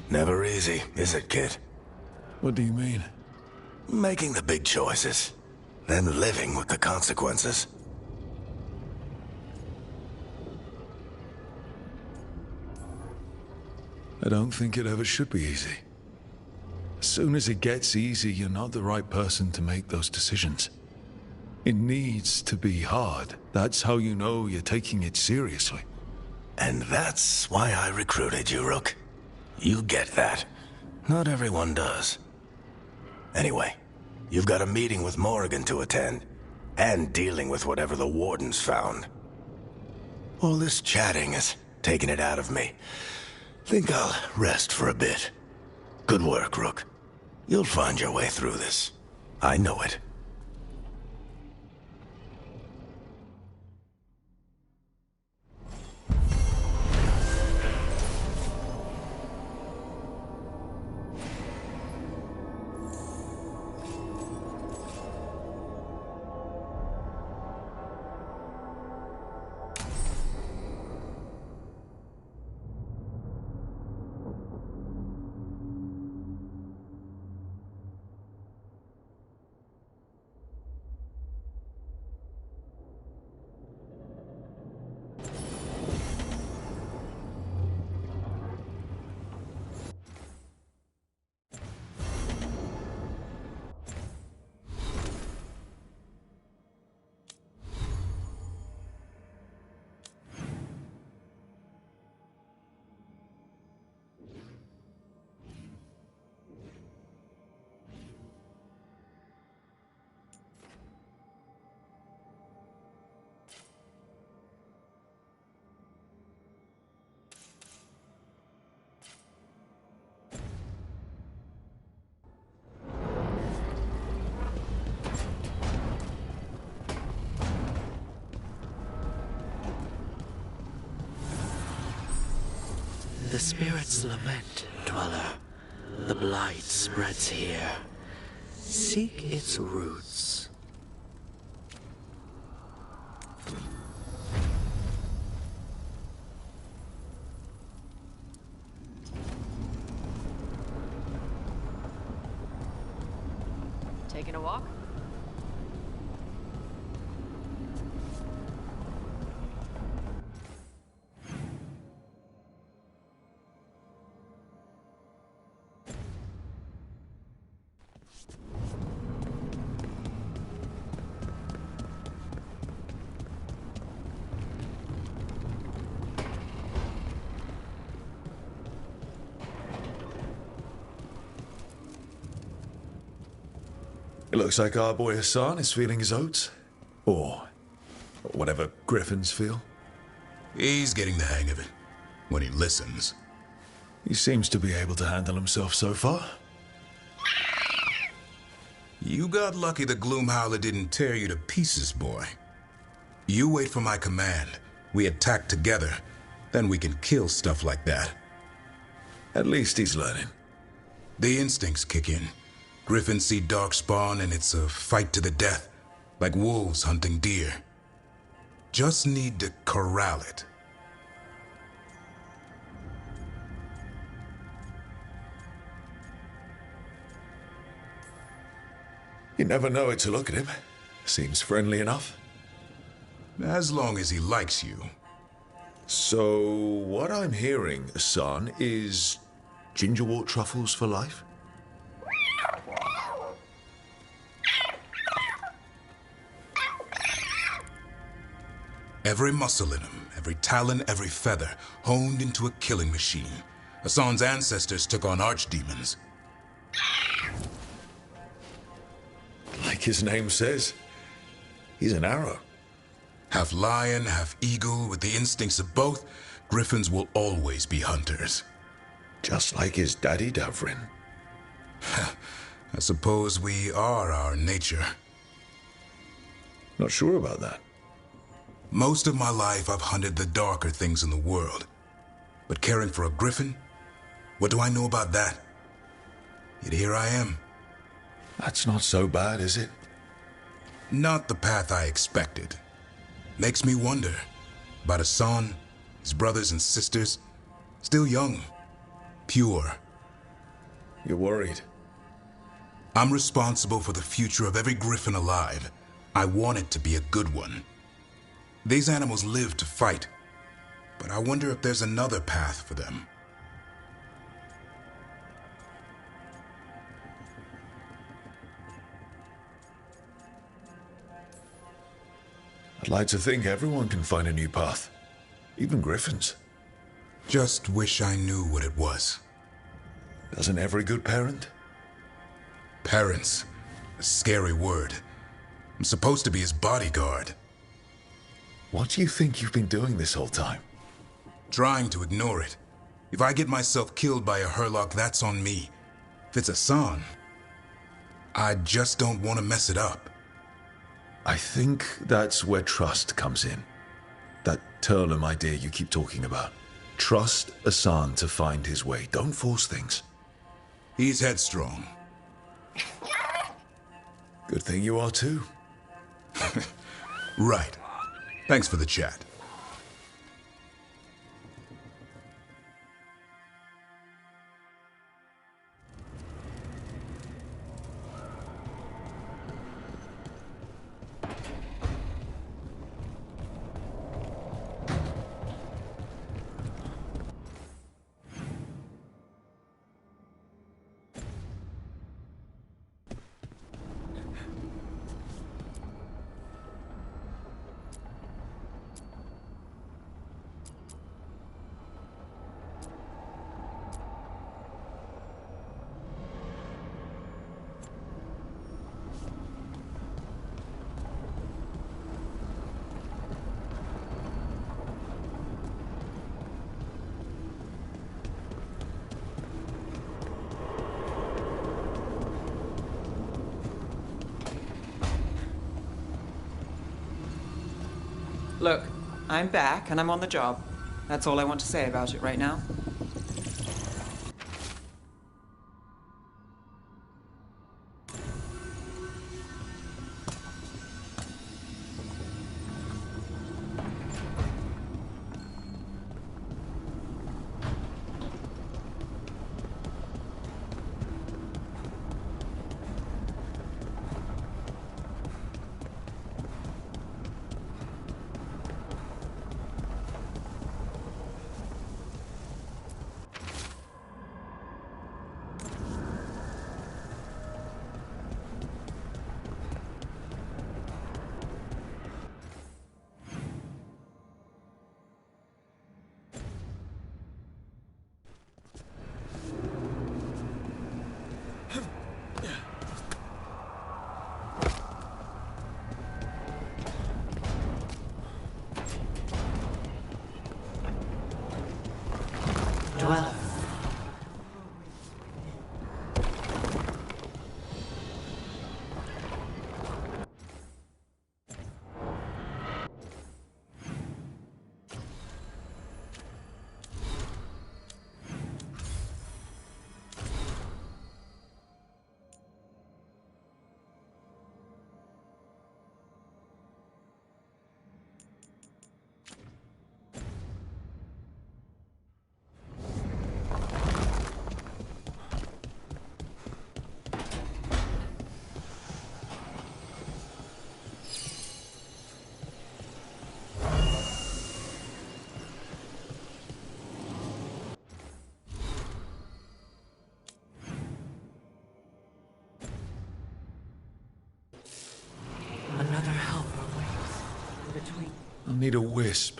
Never easy, is it, kid? What do you mean? Making the big choices, then living with the consequences. I don't think it ever should be easy. As soon as it gets easy, you're not the right person to make those decisions. It needs to be hard. That's how you know you're taking it seriously. And that's why I recruited you, Rook. You get that. Not everyone does. Anyway, you've got a meeting with Morrigan to attend, and dealing with whatever the Wardens found. All this chatting is taking it out of me. Think I'll rest for a bit. Good work, Rook. You'll find your way through this. I know it. The spirits lament, Dweller. The blight spreads here. Seek its roots. Taking a walk? It looks like our boy Hassan is feeling his oats. Or whatever griffins feel. He's getting the hang of it. When he listens. He seems to be able to handle himself so far. You got lucky the Gloomhowler didn't tear you to pieces, boy. You wait for my command. We attack together. Then we can kill stuff like that. At least he's learning. The instincts kick in. Griffins see darkspawn and it's a fight to the death, like wolves hunting deer. Just need to corral it. You never know it to look at him. Seems friendly enough. As long as he likes you. So, what I'm hearing, son, is gingerwort truffles for life? Every muscle in him, every talon, every feather, honed into a killing machine. Hassan's ancestors took on archdemons. Like his name says, he's an arrow. Half lion, half eagle, with the instincts of both, griffins will always be hunters. Just like his daddy, Davrin. I suppose we are our nature. Not sure about that. Most of my life I've hunted the darker things in the world. But caring for a griffin? What do I know about that? Yet here I am. That's not so bad, is it? Not the path I expected. Makes me wonder about Hassan, his brothers and sisters. Still young. Pure. You're worried? I'm responsible for the future of every griffin alive. I want it to be a good one. These animals live to fight, but I wonder if there's another path for them. I'd like to think everyone can find a new path. Even griffins. Just wish I knew what it was. Doesn't every good parent? Parents. A scary word. I'm supposed to be his bodyguard. What do you think you've been doing this whole time? Trying to ignore it. If I get myself killed by a Hurlock, that's on me. If it's Hassan, I just don't want to mess it up. I think that's where trust comes in. That Turlum idea you keep talking about. Trust Hassan to find his way. Don't force things. He's headstrong. Good thing you are too. Right. Thanks for the chat. Look, I'm back and I'm on the job. That's all I want to say about it right now. Dweller. Another helper waits between. I need a wisp.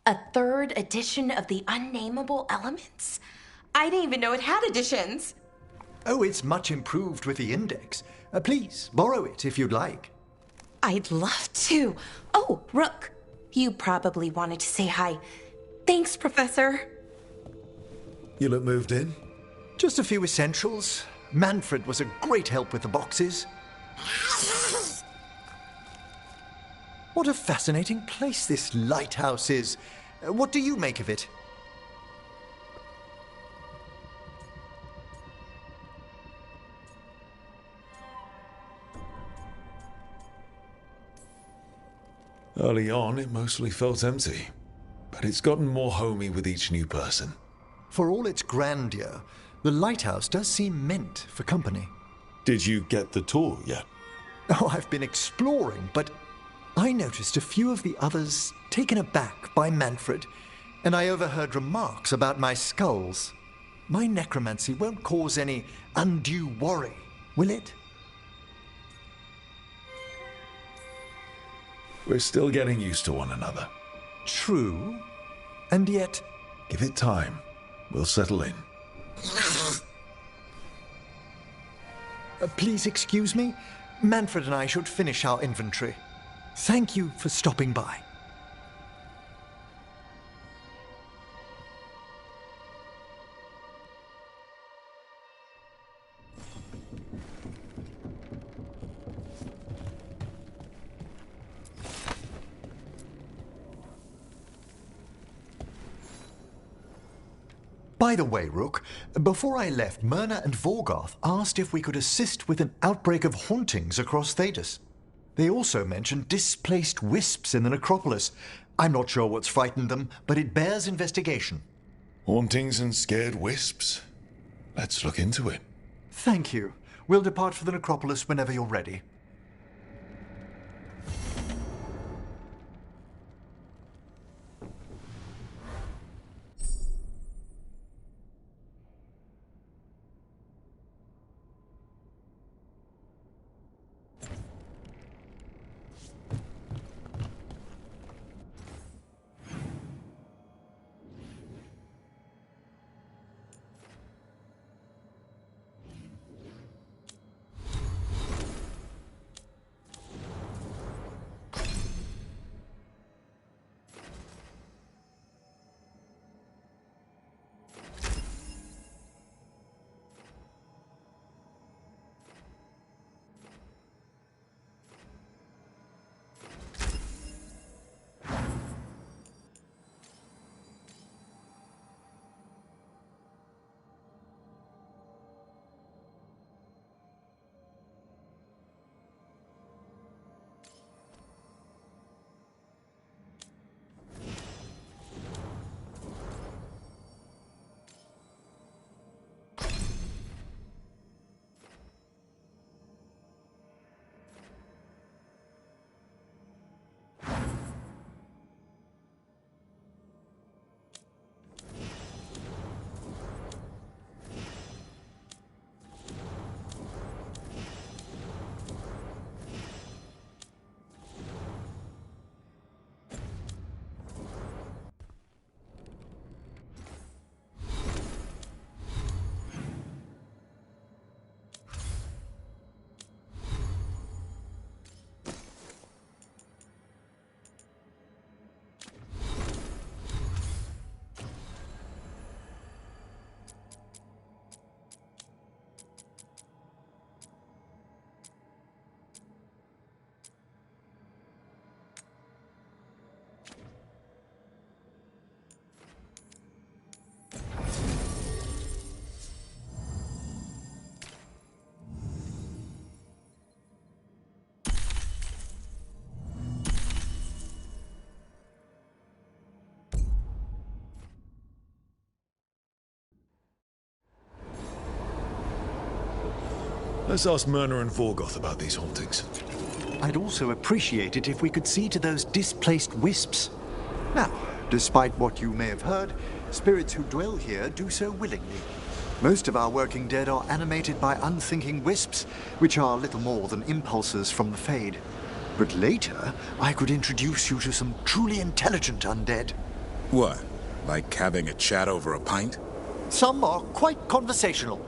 A third edition of the Unnameable Elements? I didn't even know it had editions. Oh, it's much improved with the index. Please, borrow it if you'd like. I'd love to. Oh, Rook, you probably wanted to say hi. Thanks, Professor. You look moved in? Just a few essentials. Manfred was a great help with the boxes. What a fascinating place this lighthouse is. What do you make of it? Early on, it mostly felt empty, but it's gotten more homey with each new person. For all its grandeur, the lighthouse does seem meant for company. Did you get the tour yet? Oh, I've been exploring, but I noticed a few of the others taken aback by Manfred, and I overheard remarks about my skulls. My necromancy won't cause any undue worry, will it? We're still getting used to one another. True, and yet... Give it time. We'll settle in. Please excuse me. Manfred and I should finish our inventory. Thank you for stopping by. By the way, Rook, before I left, Myrna and Veilguard asked if we could assist with an outbreak of hauntings across Thedas. They also mentioned displaced wisps in the necropolis. I'm not sure what's frightened them, but it bears investigation. Hauntings and scared wisps? Let's look into it. Thank you. We'll depart for the necropolis whenever you're ready. Let's ask Myrna and Vorgoth about these hauntings. I'd also appreciate it if we could see to those displaced wisps. Now, despite what you may have heard, spirits who dwell here do so willingly. Most of our working dead are animated by unthinking wisps, which are little more than impulses from the Fade. But later, I could introduce you to some truly intelligent undead. What? Like having a chat over a pint? Some are quite conversational.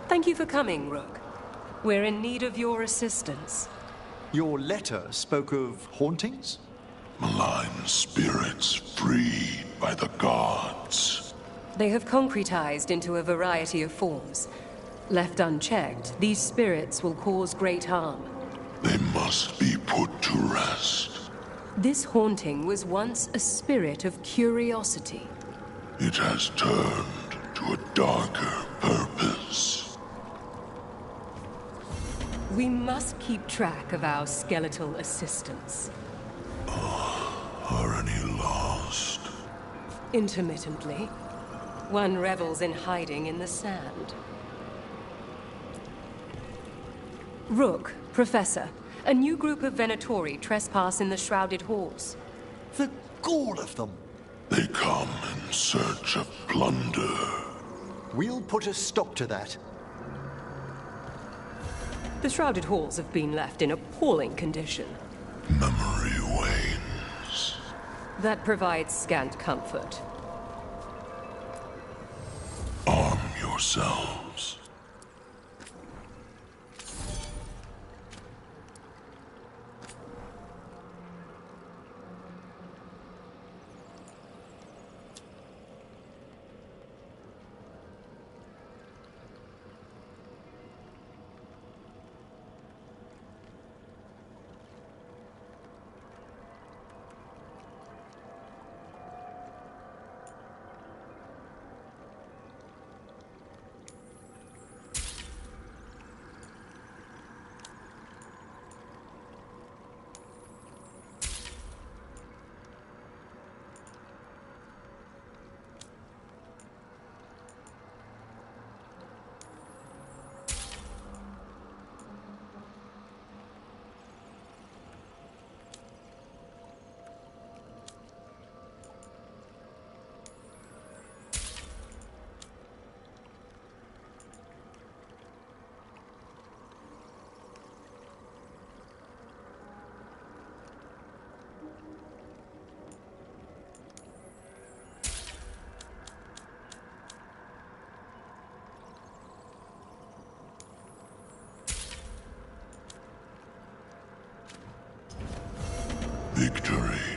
Thank you for coming, Rook. We're in need of your assistance. Your letter spoke of hauntings? Malign spirits freed by the gods. They have concretized into a variety of forms. Left unchecked, these spirits will cause great harm. They must be put to rest. This haunting was once a spirit of curiosity. It has turned to a darker purpose. We must keep track of our skeletal assistants. Are any lost? Intermittently. One revels in hiding in the sand. Rook, Professor, a new group of Venatori trespass in the Shrouded Halls. The gall of them! They come in search of plunder. We'll put a stop to that. The Shrouded Halls have been left in appalling condition. Memory wanes. That provides scant comfort. Arm yourselves. Victory.